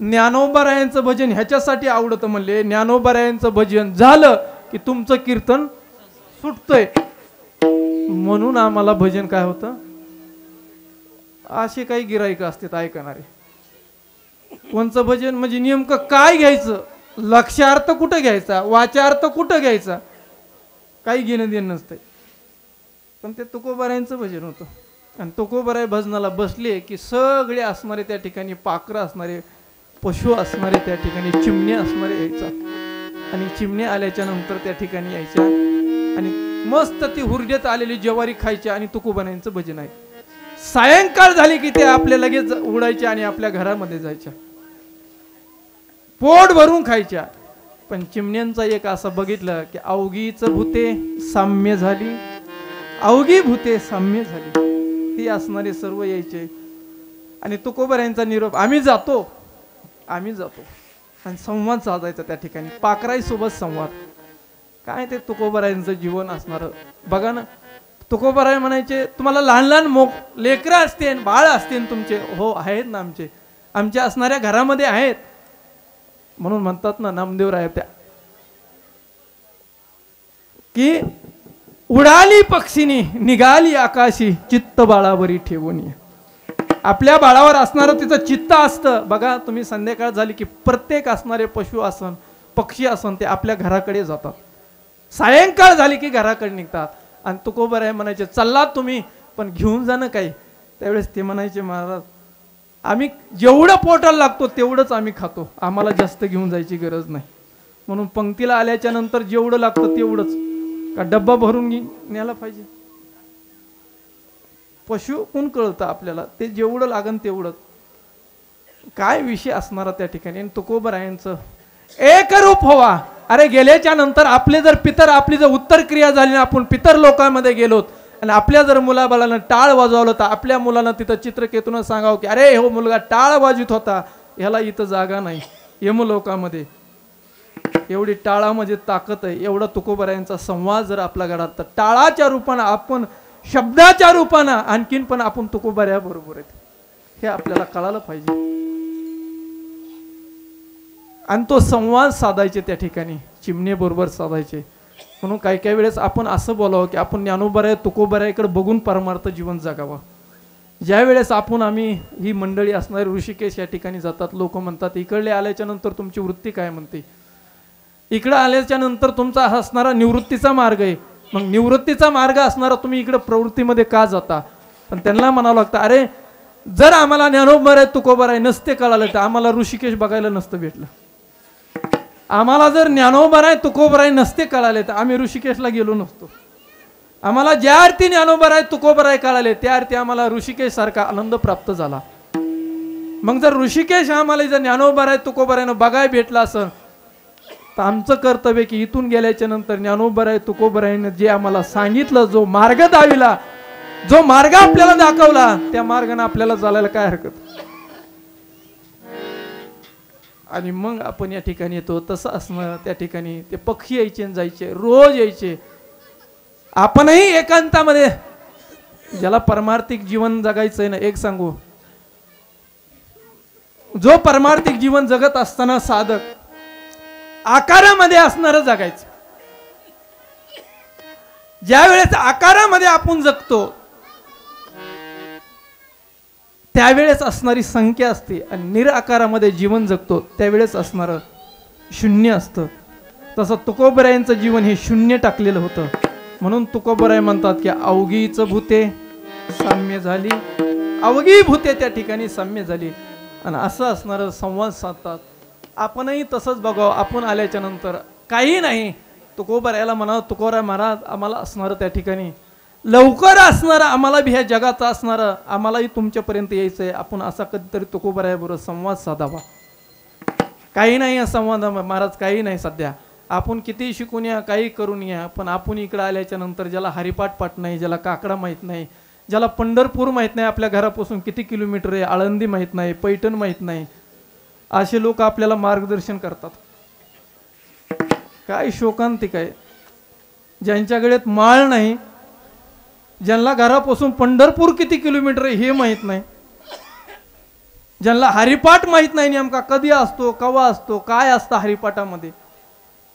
ज्ञानोबारायांचं भजन ह्याच्यासाठी आवडतं. म्हणले ज्ञानोबारायांचं भजन झालं की तुमचं कीर्तन सुटतंय, म्हणून आम्हाला भजन काय होतं. असे काही गिराईक असतात ऐकणारे. कोणचं भजन म्हणजे नेमकं काय घ्यायचं, लक्ष्यार्थ कुठं घ्यायचा, वाचार्थ कुठं घ्यायचा, काही घेणं देणं नसतंय. पण ते तुकोबारायांचं भजन होतं. आणि तुकोबाराय भजनाला बसले की सगळे असणारे त्या ठिकाणी, पाखरं असणारे, पशु असणारे त्या ठिकाणी, चिमणे असणारे यायचा. आणि चिमणे आल्याच्या नंतर त्या ठिकाणी यायच्या आणि मस्त ती हुरड्यात आलेली ज्वारी खायच्या आणि तुकोबारायांचं भजन आहे. सायंकाळ झाली की ते आपल्या लगेच उडायचे आणि आपल्या घरामध्ये जायच्या, पोट भरून खायच्या. पण चिमण्यांचा एक असं बघितलं की अवघीच भूते साम्य झाली, अवघी भूते साम्य झाली. ती असणारे सर्व यायचे आणि तुकोबारायांचा निरोप, आम्ही जातो आणि संवाद साधायचा त्या ठिकाणी, पाखराई सोबत संवाद. काय ते तुकोबारायांचं जीवन असणार बघा ना. तुकोबाराय म्हणायचे तुम्हाला लहान लहान लेकरं असतील, बाळ असतील तुमचे? हो आहेत ना, आमच्या असणाऱ्या घरामध्ये आहेत. म्हणून म्हणतात ना नामदेवराय त्या की उडाली पक्षीनी निघाली आकाशी, चित्त बाळावरी ठेवून. आपल्या बाळावर असणारं तिचं चित्त असतं. बघा तुम्ही संध्याकाळ झाली की प्रत्येक असणारे पशु असन, पक्षी असन, ते आपल्या घराकडे जातात. सायंकाळ झाली की घराकडे निघतात. आणि तुकोबाराय म्हणायचे चाललात तुम्ही पण घेऊन जाणं काही. त्यावेळेस ते म्हणायचे महाराज आम्ही जेवढं पोटाला लागतो तेवढंच आम्ही खातो, आम्हाला जास्त घेऊन जायची गरज नाही. म्हणून पंक्तीला आल्याच्या नंतर जेवढं लागतं तेवढंच, का डब्बा भरून न्यायला पाहिजे? पशु कोण कळतं आपल्याला, ते जेवढं लागन तेवढंच. काय विषय असणारा त्या ठिकाणी. आणि तुकोबारायांचं एक रूप व्हावा. अरे गेल्याच्या नंतर आपले जर पितर, आपली जर उत्तर क्रिया झाली ना, आपण पितर लोकांमध्ये गेलोत आणि आपल्या जर मुलाबाळानं टाळ वाजवलं तर आपल्या मुलानं तिथं चित्रकेतून सांगावं की अरे हो मुलगा टाळ वाजवित होता, ह्याला इथं जागा नाही यमलोकामध्ये. एवढी टाळामध्ये ताकद आहे. एवढा तुकोबारायांचा संवाद जर आपल्या घरात, तर टाळाच्या रूपानं आपण, शब्दाच्या रूपानं आणखीन पण आपण तुकोबाऱ्या बरोबर आहेत, हे आपल्याला कळालं पाहिजे. आणि तो संवाद साधायचे त्या ठिकाणी, चिमणे बरोबर साधायचे. म्हणून काही काही वेळेस आपण असं बोलावं की आपण ज्ञानोबाराय तुकोबारायकडे बघून परमार्थ जीवन जगावं. ज्या वेळेस आम्ही ही मंडळी असणारे ऋषिकेश या ठिकाणी जातात, लोक म्हणतात इकडले आल्याच्या नंतर तुमची वृत्ती काय म्हणते, इकडे आल्याच्या नंतर तुमचा असणारा निवृत्तीचा मार्ग आहे. मग निवृत्तीचा मार्ग असणारा तुम्ही इकडे प्रवृत्तीमध्ये का जाता? पण त्यांना म्हणावं लागतं, अरे जर आम्हाला ज्ञानोबराय तुकोबराय नसते कळालं तर आम्हाला ऋषिकेश बघायला नसतं भेटलं. आम्हाला जर ज्ञानोबराय तुकोबराय नसते कळाले तर आम्ही ऋषिकेशला गेलो नसतो. आम्हाला ज्या अर्थी ज्ञानोबराय तुकोबराय कळाले त्या अर्थी आम्हाला ऋषिकेश सारखा आनंद प्राप्त झाला. मग जर ऋषिकेश आम्हाला जर ज्ञानोबराय तुकोबरायनं बघायला भेटला असं तर आमचं कर्तव्य की इथून गेल्याच्या नंतर ज्ञानोबराय तुकोबरायनं जे आम्हाला सांगितलं, जो मार्ग दाविला, जो मार्ग आपल्याला दाखवला, त्या मार्गाने आपल्याला चालायला काय हरकत. आणि मग आपण या ठिकाणी येतो. तसं असणं त्या ठिकाणी ते पक्षी यायचे आणि जायचे, रोज यायचे. आपणही एकांतामध्ये ज्याला परमार्थिक जीवन जगायचंय ना, एक सांगू, जो परमार्थिक जीवन जगत असताना साधक आकारामध्ये असणारं जगायचं. ज्या वेळेस आकारामध्ये आपण जगतो त्यावेळेस असणारी संख्या असते आणि निराकारामध्ये जीवन जगतो त्यावेळेस असणारं शून्य असतं. तसं तुकोबरायांचं जीवन हे शून्य टाकलेलं होतं. म्हणून तुकोबराय म्हणतात की अवघीच भूते साम्य झाली, अवघी भूते त्या ठिकाणी साम्य झाली. आणि असं असणारं संवाद साधतात. आपणही तसंच बघावं. आपण आल्याच्या नंतर काही नाही, तुकोबरायाला म्हणावं, तुकोबराय महाराज आम्हाला असणारं त्या ठिकाणी लवकर असणारं, आम्हाला भी ह्या जगाचं असणारं, आम्हालाही तुमच्यापर्यंत यायचंय. आपण असा कधीतरी तुकोबरायाबरोबर संवाद साधावा. काही नाही संवाद महाराज, काही नाही. सध्या आपण किती शिकून या, काही करून या, पण आपण इकडं आल्याच्या नंतर ज्याला हरिपाठ पाठ नाही, ज्याला काकडा माहीत नाही, ज्याला पंढरपूर माहीत नाही, आपल्या घरापासून किती किलोमीटर आहे, आळंदी माहीत नाही, पैठण माहीत नाही, असे लोक आपल्याला मार्गदर्शन करतात. काय शोकांतिक आहे. ज्यांच्याकडे माळ नाही, ज्यांना घरापासून पंढरपूर किती किलोमीटर आहे हे माहीत नाही, ज्यांना हरिपाठ माहीत नाही नेमका कधी असतो, केव्हा असतो, काय असतं हरिपाठामध्ये,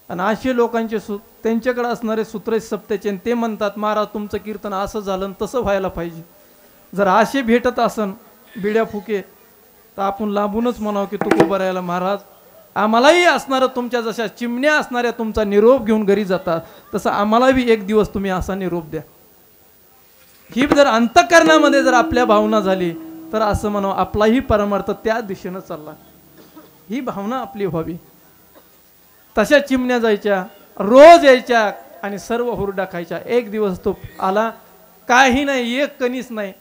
आणि असे लोकांचे त्यांच्याकडे असणारे सूत्र सप्त्याचे, ते म्हणतात महाराज तुमचं कीर्तन असं झालं तसं व्हायला पाहिजे. जर असे भेटत असन बिड्या फुके तर आपण लांबूनच म्हणावं की तुकोबरायाला महाराज आम्हालाही असणारं तुमच्या जशा चिमण्या असणाऱ्या तुमचा निरोप घेऊन घरी जातात तसं आम्हालाही एक दिवस तुम्ही असा निरोप द्या. ही जर अंतःकरणामध्ये जर आपल्या भावना झाली तर असं म्हणावं आपलाही परमार्थ त्या दिशेनं चालला. ही भावना आपली व्हावी. तशा चिमण्या जायच्या, रोज यायच्या आणि सर्व हुरडा खायच्या. एक दिवस तो आला, काही नाही, एक कणीस नाही,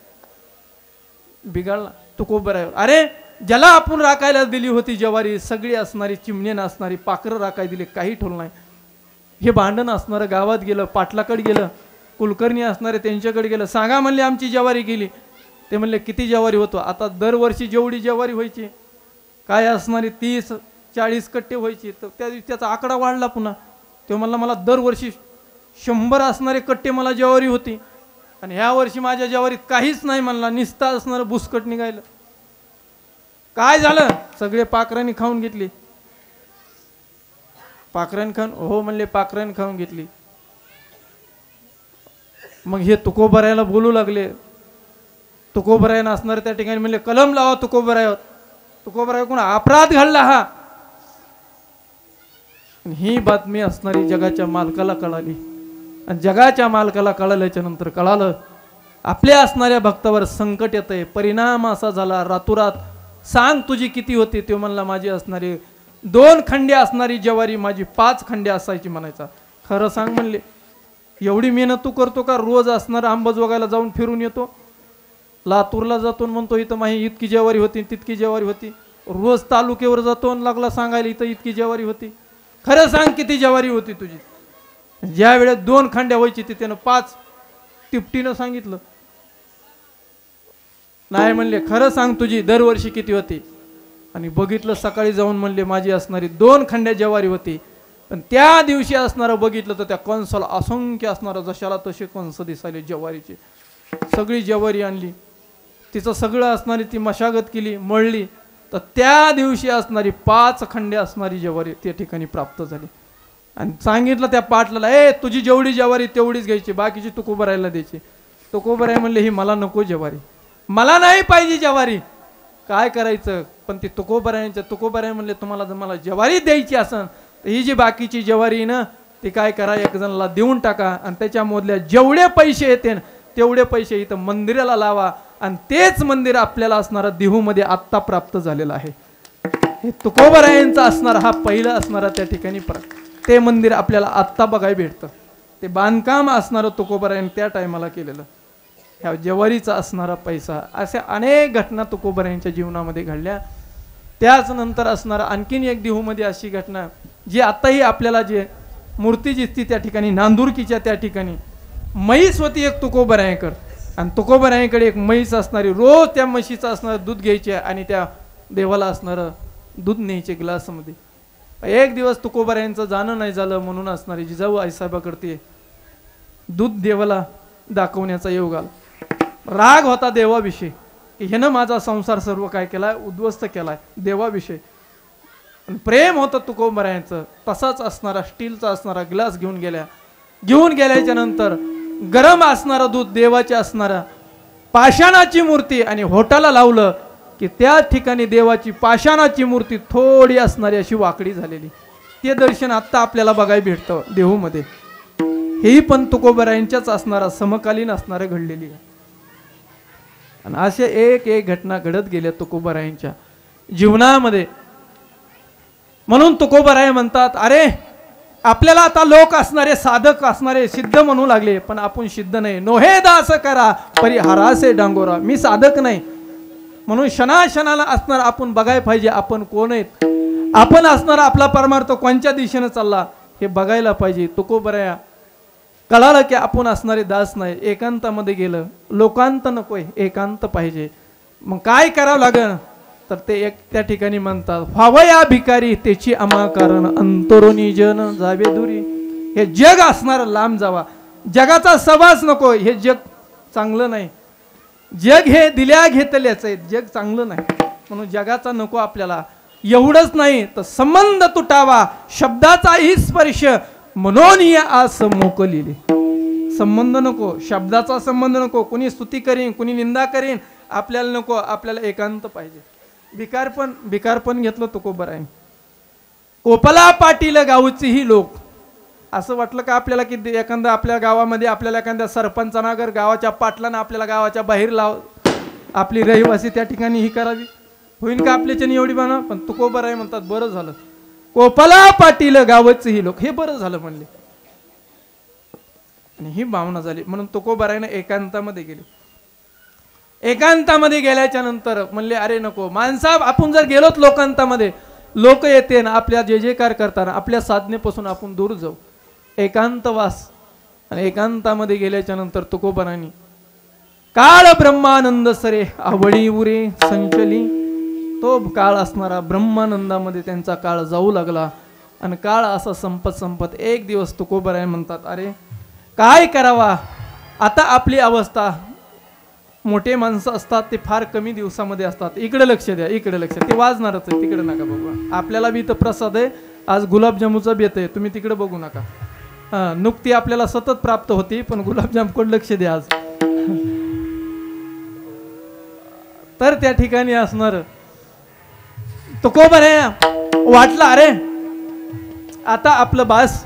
बिघडला तुकोबराय. अरे ज्याला आपण राखायला दिली होती ज्वारी, सगळी असणारी चिमणी नसणारी पाखरं राखायला दिली, काही ठोल नाही. हे भांडण असणारं गावात गेलं, पाटलाकडे गेलं, कुलकर्णी असणारे त्यांच्याकडे गेलं, सांगा म्हणले आमची ज्वारी गेली. ते म्हणले किती ज्वारी होतो. आता दरवर्षी जेवढी ज्वारी व्हायची काय असणारी 30-40 कट्टे व्हायची, तर त्या दिवशी त्याचा आकडा वाढला पुन्हा. तो म्हणला मला दरवर्षी 100 असणारे कट्टे मला ज्वारी होती आणि ह्या वर्षी माझ्या ज्वारीत काहीच नाही म्हणला, निस्ता असणारं बुसकट निघायलं. काय झालं, सगळे पाखरांनी खाऊन घेतली. पाखरांनी खाऊन, हो म्हणले पाखरांनी खाऊन घेतली. मग हे तुकोबरायाला बोलू लागले. तुकोबरायानं असणार त्या ठिकाणी म्हणले कलम लावा तुकोबरायावर. तुकोबराय कोण अपराध घडला हा. ही बातमी असणारी जगाच्या मालकाला कळाली आणि जगाच्या मालकाला कळाल्याच्या नंतर कळालं आपल्या असणाऱ्या भक्तावर संकट येतंय. परिणाम असा झाला रातोरात. सांग तुझी किती होती. तो म्हणला माझी असणारी 2 खंडे असणारी ज्वारी माझी 5 खंडे असायची म्हणायचा. खरं सांग म्हणले, एवढी मेहनत तू करतो का? रोज असणार अंबाजोगाईला जाऊन फिरून येतो, लातूरला जातो म्हणतो इथं माझी इतकी ज्वारी होती, तितकी ज्वारी होती. रोज तालुक्यावर जातो आणि लागला सांगायला इथं इतकी ज्वारी होती. खरं सांग किती ज्वारी होती तुझी. ज्या वेळेत 2 खंड्या व्हायची ती त्यानं 5 टिपटीनं सांगितलं. नाही म्हणले खरं सांग तुझी दरवर्षी किती होती. आणि बघितलं सकाळी जाऊन म्हणले माझी असणारी 2 खंड्या ज्वारी होती. पण त्या दिवशी असणारं बघितलं तर त्या कंसाला असंख्य असणारं जशाला तसे कंस दिसायले ज्वारीचे. सगळी ज्वारी आणली, तिचं सगळं असणारी ती मशागत केली, मळली, तर त्या दिवशी असणारी 5 खंडे असणारी ज्वारी त्या ठिकाणी प्राप्त झाली. आणि सांगितलं त्या पाटलाला, ए तुझी जेवढी ज्वारी तेवढीच घ्यायची, बाकीची तुकोबरायला द्यायची. तुकोबराय म्हणले ही मला नको ज्वारी, मला नाही पाहिजे ज्वारी. काय करायचं. पण ती तुकोबराय म्हणले तुम्हाला जर मला ज्वारी द्यायची असन तर ही जी बाकीची ज्वारी ना ती काय करा एक जणाला देऊन टाका आणि त्याच्या मोदल्या जेवढे पैसे येते तेवढे पैसे इथं मंदिराला लावा आणि तेच मंदिर आपल्याला असणारा देहूमध्ये आत्ता प्राप्त झालेलं आहे. हे तुकोबरायांचा असणारा हा पहिला असणारा त्या ठिकाणी ते मंदिर आपल्याला आत्ता बघायला भेटतं. ते बांधकाम असणारं तुकोबरायांनी त्या टायमाला केलेलं, ह्या ज्वारीचा असणारा पैसा, अशा अनेक घटना तुकोबरायांच्या जीवनामध्ये घडल्या. त्याच नंतर असणारा आणखीन एक देहूमध्ये अशी घटना जी आत्ताही आपल्याला जे मूर्ती दिसती त्या ठिकाणी नांदुरकीच्या त्या ठिकाणी म्हैस होती एक तुकोबरायांकडे, आणि तुकोबरायांकडे एक म्हैस असणारी, रोज त्या म्हशीचं असणारं दूध घ्यायचे आणि त्या देवाला असणारं दूध न्यायचे ग्लासमध्ये. एक दिवस तुकोबरायांचं जाणं नाही झालं म्हणून असणारी जिजाऊ आईसाहेबाकडे दूध देवाला दाखवण्याचा योग आला. राग होता देवाविषयी की ह्यानं माझा संसार सर्व काय केलाय, उद्ध्वस्त केलाय देवाविषयी. प्रेम होतं तुकोबरायांचं. तसाच असणारा स्टीलचा असणारा ग्लास घेऊन गेल्याच्या नंतर गरम असणारं दूध देवाचे असणारा पाषाणाची मूर्ती आणि होटाला लावलं की त्या ठिकाणी देवाची पाषाणाची मूर्ती थोडी असणारी अशी वाकडी झालेली. ते दर्शन आत्ता आपल्याला बघायला भेटतं देहूमध्ये. हेही पण तुकोबरायांच्याच असणारा समकालीन असणारं घडलेली आहे. आणि असे एक एक घटना घडत गेल्या तुकोबरायांच्या जीवनामध्ये. म्हणून तुकोबराय म्हणतात, अरे आपल्याला आता लोक असणारे साधक असणारे सिद्ध म्हणू लागले, पण आपण सिद्ध नाही. नोहे दास करा परिहारासे डांगोरा. मी साधक नाही म्हणून क्षणाक्षणाला असणार आपण बघायला पाहिजे आपण कोण आहेत, आपण असणार आपला परमार्थ कोणत्या दिशेने चालला हे बघायला पाहिजे. तुकोबराया कळालं की आपण असणारे दास नाही, एकांतामध्ये गेलं. लोकांत नकोय, एकांत पाहिजे. मग काय करावं लागेल तर ते एक त्या ठिकाणी म्हणतात, व्हावया भिकारी त्याची आम्हा कारण अंतरोनी जन जावे दुरी. हे जग असणार लांब जावा, जगाचा सहवास नको. हे जग चांगलं नाही, जग हे दिल्या घेतल्याच आहे, जग चांगलं नाही. म्हणून जगाचा नको आपल्याला. एवढंच नाही तर संबंध तुटावा शब्दाचाही स्पर्श म्हणून ही आस मोकलिली. संबंध नको, शब्दाचा संबंध नको. कुणी स्तुती करीन, कुणी निंदा करीन, आपल्याला नको. आपल्याला एकांत पाहिजे. भिकारपण घेतलं तुकोबरायांनी. कोपला पाटील गावचीही लोक. असं वाटलं का आपल्याला की एखादा आपल्या गावामध्ये आपल्याला एखाद्या सरपंचाना अगर गावाच्या पाटलानं आपल्याला गावाच्या बाहेर आपली रहिवासी त्या ठिकाणी ही करावी, होईन का आपल्याच्यानी एवढी बाना. पण तुकोबराय म्हणतात बरं झालं कोपला पाटील गावचीही लोक, हे बरं झालं म्हणले. आणि ही भावना झाली म्हणून तुकोबरायनं एकांतामध्ये गेले. एकांतामध्ये गेल्याच्या नंतर म्हणले, अरे नको माणसा, आपण जर गेलोत लोकांतामध्ये, लोक येते ना आपल्या जे जे कार करताना आपल्या साधनेपासून आपण दूर जाऊ. एकांतवास. आणि एकांतामध्ये गेल्याच्या नंतर तुकोबरांनी काळ ब्रह्मानंद सरे आवडी उरे संचली. तो काळ असणारा ब्रह्मानंदामध्ये त्यांचा काळ जाऊ लागला. आणि काळ असा संपत एक दिवस तुकोबराय म्हणतात, अरे काय करावा आता. आपली अवस्था, मोठे माणसं असतात ते फार कमी दिवसामध्ये असतात. इकडे लक्ष द्या, इकडे लक्ष. ते वाजणारच आहे, तिकडे नका बघू. आपल्याला बी तर प्रसाद आहे, आज गुलाबजामुचा बेत आहे, तुम्ही तिकडे बघू नका. नुकती आपल्याला सतत प्राप्त होती, पण गुलाबजामकडे लक्ष द्या आज. तर त्या ठिकाणी असणार तुकोबराय वाटलं, अरे आता आपलं बास.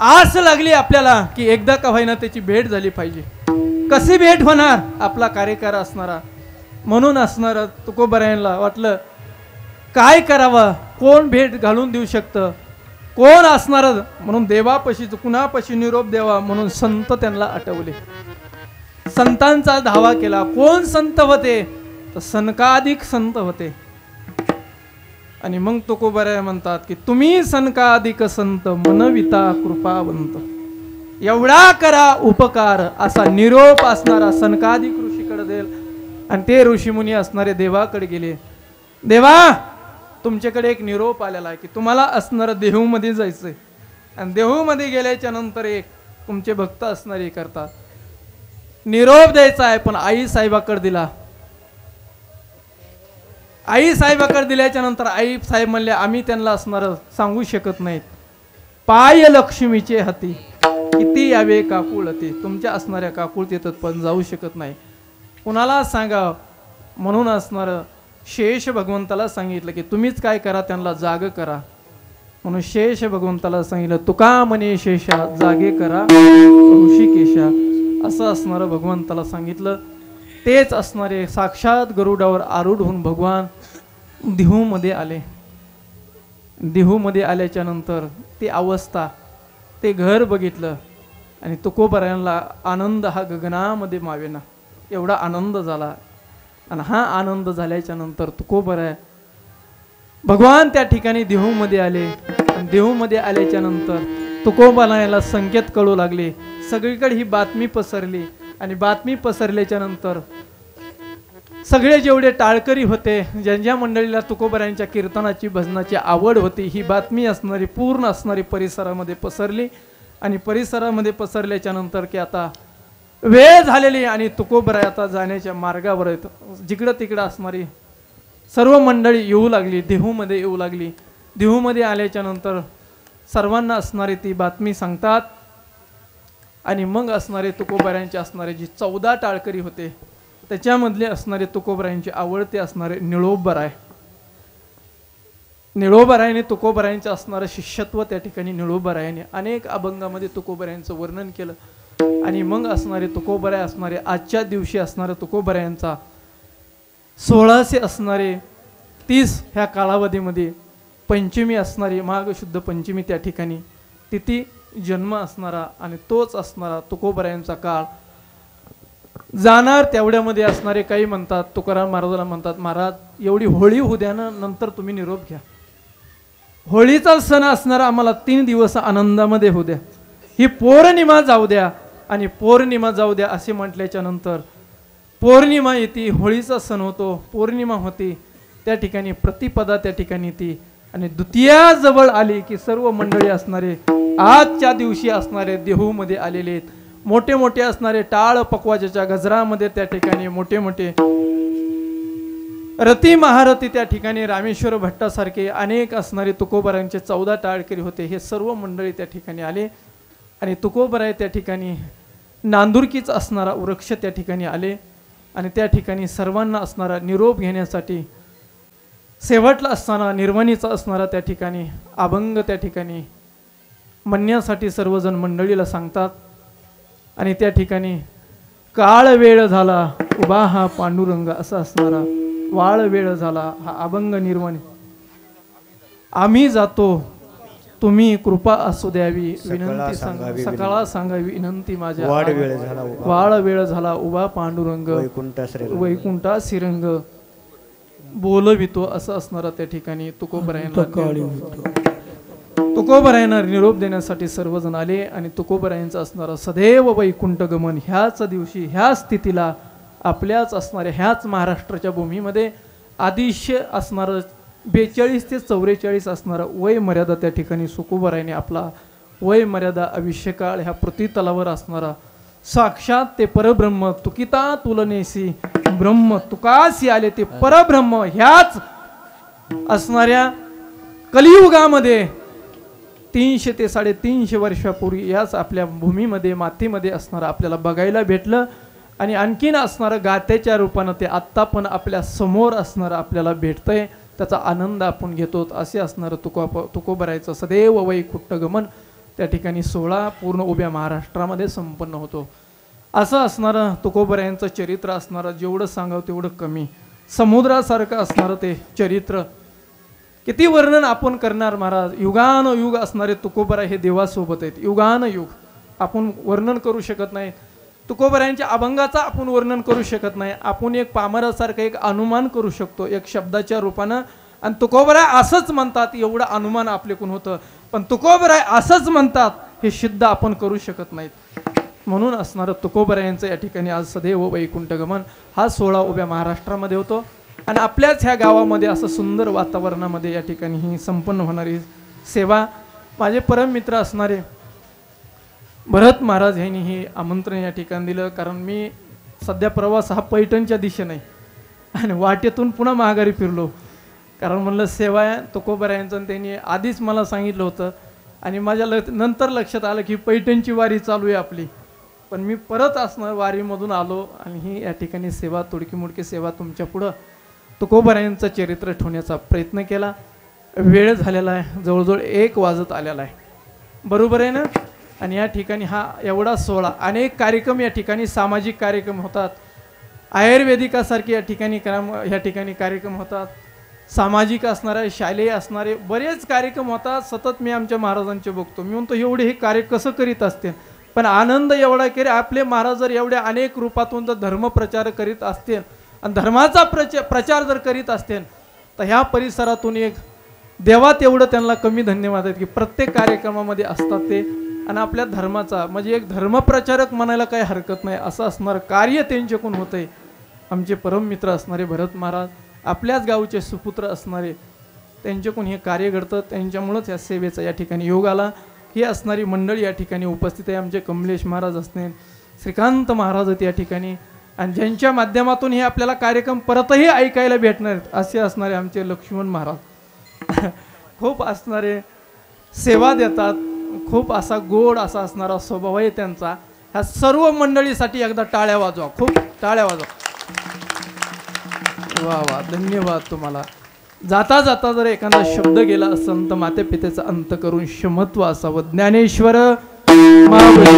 आस लागली आपल्याला की एकदा का होईना त्याची भेट झाली पाहिजे. कशी भेट होणार, आपला कार्यकार असणारा. म्हणून असणार तुकोबरायांना वाटलं काय करावं, कोण भेट घालून देऊ शकतं, कोण असणार. म्हणून देवापशी कुणापशी निरोप द्यावा म्हणून संत त्यांना आठवले. संतांचा धावा केला. कोण संत होते तर सनकाधिक संत होते. आणि मग तुकोबराय म्हणतात की तुम्ही सनकाधिक संत मनविता कृपावंत. एवढा करा उपकार असा निरोप असणारा सनकाधिक ऋषीकडे देईल. आणि ते ऋषीमुनी असणारे देवाकडे गेले. देवा तुमच्याकडे एक निरोप आलेला आहे की तुम्हाला असणार देहूमध्ये जायचंय. आणि देहूमध्ये गेल्याच्या नंतर एक तुमचे भक्त असणारे करतात निरोप द्यायचा आहे. पण आई साहेबाकडे दिला. आई साहेबाकडे दिल्याच्या नंतर आई साहेब म्हणले, आम्ही त्यांना असणार सांगू शकत नाहीत. पाय लक्ष्मीचे हाती किती यावे काकुळते. तुमच्या असणाऱ्या काकुळ येतात पण जाऊ शकत नाही. कुणाला सांगा. म्हणून असणार शेष भगवंताला सांगितलं की तुम्हीच काय करा, त्यांना जाग करा. म्हणून शेष भगवंताला सांगितलं तुका म्हणे शेषा जागे करा ऋषिकेशा, असं असणारं भगवंताला सांगितलं. तेच असणारे साक्षात गरुडावर आरूढ होऊन भगवान देहूमध्ये आले. देहूमध्ये आल्याच्या नंतर ती अवस्था, ते घर बघितलं आणि तुकोबरायांना आनंद हा गगनामध्ये मावेना एवढा आनंद झाला. आणि हा आनंद झाल्याच्या नंतर तुकोबराय भगवान त्या ठिकाणी देहूमध्ये आले. आणि देहूमध्ये आल्याच्या नंतर तुकोबरायाला संकेत कळू लागले. सगळीकडे ही बातमी पसरली आणि बातमी पसरल्याच्या नंतर सगळे जेवढे टाळकरी होते, ज्यांच्या मंडळीला तुकोबरायांच्या कीर्तनाची भजनाची आवड होती, ही बातमी असणारी पूर्ण असणारी परिसरामध्ये पसरली. आणि परिसरामध्ये पसरल्याच्या नंतर की आता वेळ झालेली आणि तुकोबराय आता जाण्याच्या मार्गावर आहेत. जिकडं तिकडं असणारी सर्व मंडळी येऊ लागली, देहूमध्ये येऊ लागली. देहूमध्ये आल्याच्या नंतर सर्वांना असणारी ती बातमी सांगतात. आणि मग असणारे तुकोबरायांचे असणारे जी 14 टाळकरी होते, त्याच्यामधले असणारे तुकोबरायांचे आवडते असणारे निळोबराय. निळोबरायाने तुकोबरायांचे असणारं शिष्यत्व त्या ठिकाणी निळोबरायाने अनेक अभंगामध्ये तुकोबरायांचं वर्णन केलं. आणि मग असणारे तुकोबराय असणारे आजच्या दिवशी असणारे तुकोबरायांचा 1600 असणारे 30 ह्या कालावधीमध्ये पंचमी असणारी माघ शुद्ध पंचमी त्या ठिकाणी तिथी जन्म असणारा आणि तोच असणारा तुकोबरायांचा काळ जाणार. तेवढ्यामध्ये असणारे काही म्हणतात, तुकाराम महाराजाला म्हणतात, महाराज एवढी होळी होऊ द्या ना, नंतर तुम्ही निरोप घ्या. होळीचा सण असणारा आम्हाला 3 दिवस आनंदामध्ये होऊ द्या, ही पौर्णिमा जाऊ द्या. आणि पौर्णिमा जाऊ द्या असे म्हटल्याच्या नंतर पौर्णिमा येते, होळीचा सण होतो, पौर्णिमा होती. त्या ठिकाणी प्रतिपदा त्या ठिकाणी ती आणि द्वितीया जवळ आली की सर्व मंडळी असणारे आजच्या दिवशी असणारे देहूमध्ये आलेले आहेत. मोठे मोठे असणारे टाळ पकवाजाच्या गजरामध्ये त्या ठिकाणी मोठे मोठे रती महारथी त्या ठिकाणी रामेश्वर भट्टासारखे अनेक असणारे तुकोबरायांचे 14 टाळकरी होते. हे सर्व मंडळी त्या ठिकाणी आले आणि तुकोबराय त्या ठिकाणी नांदुरकीच असणारा वृक्ष त्या ठिकाणी आले आणि त्या ठिकाणी सर्वांना असणारा निरोप घेण्यासाठी शेवटला असताना निर्वाणीचा असणारा त्या ठिकाणी अभंग त्या ठिकाणी म्हणण्यासाठी सर्वजण मंडळीला सांगतात. आणि त्या ठिकाणी काळ वेळ झाला उभा हा पांडुरंग असा असणारा वाळ वेळ झाला हा अभंग निर्वाणी आम्ही जातो तुम्ही कृपा असू द्यावी विनंती सकाळा सांगावी विनंती माझ्या वाळ वेळ झाला उभा पांडुरंग वैकुंठा श्रीरंग बोलवितो असं असणारा त्या ठिकाणी तुकोबरायांना निरोप देण्यासाठी सर्वजण आले. आणि तुकोबरायांचं असणारं सदैव वैकुंठ गमन ह्याच दिवशी ह्या स्थितीला आपल्याच असणाऱ्या ह्याच महाराष्ट्राच्या भूमीमध्ये आदिश्य असणारं 42 ते 44 असणारं वय मर्यादा त्या ठिकाणी तुकोबरायाने आपला वय मर्यादा आयुष्यकाळ ह्या पृथ्वीतलावर असणारा साक्षात ते परब्रह्म तुकिता तुलनेसी ब्रह्म तुकासी आले ते परब्रह्म ह्याच असणाऱ्या कलियुगामध्ये 300 ते 350 वर्षापूर्वी याच आपल्या भूमीमध्ये मातीमध्ये असणारं आपल्याला बघायला भेटलं. आणि आणखीन असणारं गात्याच्या रूपानं ते आत्ता पण आपल्या समोर असणारं आपल्याला भेटतंय, त्याचा आनंद आपण घेतो. असे असणारं तुकोबरायचं सदैव वैकुंठ गमन त्या ठिकाणी 16 पूर्ण उभ्या महाराष्ट्रामध्ये संपन्न होतो. असं असणारं तुकोबरायांचं चरित्र असणारं जेवढं सांगावं तेवढं कमी. समुद्रासारखं असणारं ते चरित्र किती वर्णन आपण करणार महाराज. युगान युग असणारे तुकोबराय हे देवासोबत आहेत. युगान युग आपण वर्णन करू शकत नाही. तुकोबरायांच्या अभंगाचा आपण वर्णन करू शकत नाही. आपण एक पामरासारखं एक अनुमान करू शकतो एक शब्दाच्या रूपानं. आणि तुकोबराय असंच म्हणतात एवढं अनुमान आपल्याकडून होतं. पण तुकोबराय असंच म्हणतात हे सिद्ध आपण करू शकत नाहीत. म्हणून असणारं तुकोबरायांचं या ठिकाणी आज सदैव वैकुंठ गमन हा 16 उभ्या महाराष्ट्रामध्ये होतो. आणि आपल्याच ह्या गावामध्ये असं सुंदर वातावरणामध्ये या ठिकाणी ही संपन्न होणारी सेवा माझे परम मित्र असणारे भरत महाराज यांनी हे आमंत्रण या ठिकाणी दिलं. कारण मी सध्या प्रवास हा पैठणच्या दिशेने आहे आणि वाटेतून पुन्हा माघारी फिरलो. कारण म्हणलं सेवा आहे तुकोबरायांचं त्यांनी आधीच मला सांगितलं होतं. आणि माझ्या नंतर लक्षात आलं की पैठणची वारी चालू आहे आपली. पण मी परत असणार वारीमधून आलो आणि ही या ठिकाणी सेवा तोडकी मोडकी सेवा तुमच्या पुढं तुकोबरायांचं चरित्र ठेवण्याचा प्रयत्न केला. वेळ झालेला आहे, जवळजवळ 1 वाजत आलेला आहे, बरोबर आहे ना? आणि या ठिकाणी हा एवढा सोहळा, अनेक कार्यक्रम या ठिकाणी, सामाजिक कार्यक्रम होतात, आयुर्वेदिकासारखे या ठिकाणी कार्यक्रम होतात, सामाजिक असणारे, शालेय असणारे बरेच कार्यक्रम होतात. सतत मी आमच्या महाराजांचे बघतो, मी म्हणतो एवढे हे कार्य कसं करीत असतील, पण आनंद एवढा की आपले महाराज जर एवढ्या अनेक रूपातून जर धर्मप्रचार करीत असतील आणि धर्माचा प्रचार जर करीत असतील, तर ह्या परिसरातून एक देवात एवढं त्यांना कमी धन्यवाद आहेत की प्रत्येक कार्यक्रमामध्ये असतात ते, आणि आपल्या धर्माचा म्हणजे एक धर्मप्रचारक म्हणायला काही हरकत नाही असं असणारं कार्य त्यांच्याकडून होतंय. आमचे परम मित्र असणारे भरत महाराज, आपल्याच गावचे सुपुत्र असणारे, त्यांच्याकडून हे कार्य घडतं, त्यांच्यामुळंच या सेवेचा या ठिकाणी योग आला. ही असणारी मंडळी या ठिकाणी उपस्थित आहे. आमचे कमलेश महाराज असणे, श्रीकांत महाराज आहेत या ठिकाणी, आणि ज्यांच्या माध्यमातून हे आपल्याला कार्यक्रम परतही ऐकायला भेटणार आहेत असे असणारे आमचे लक्ष्मण महाराज. खूप असणारे सेवा देतात, खूप असा गोड असा असणारा स्वभाव आहे त्यांचा. ह्या सर्व मंडळीसाठी एकदा टाळ्या वाजवा, खूप टाळ्या वाजवा. वा वा, धन्यवाद तुम्हाला. जाता जाता जर एखादा शब्द गेला असेल तर माते पितेचा अंत करून क्षमत्व असावं. ज्ञानेश्वर महाबळी.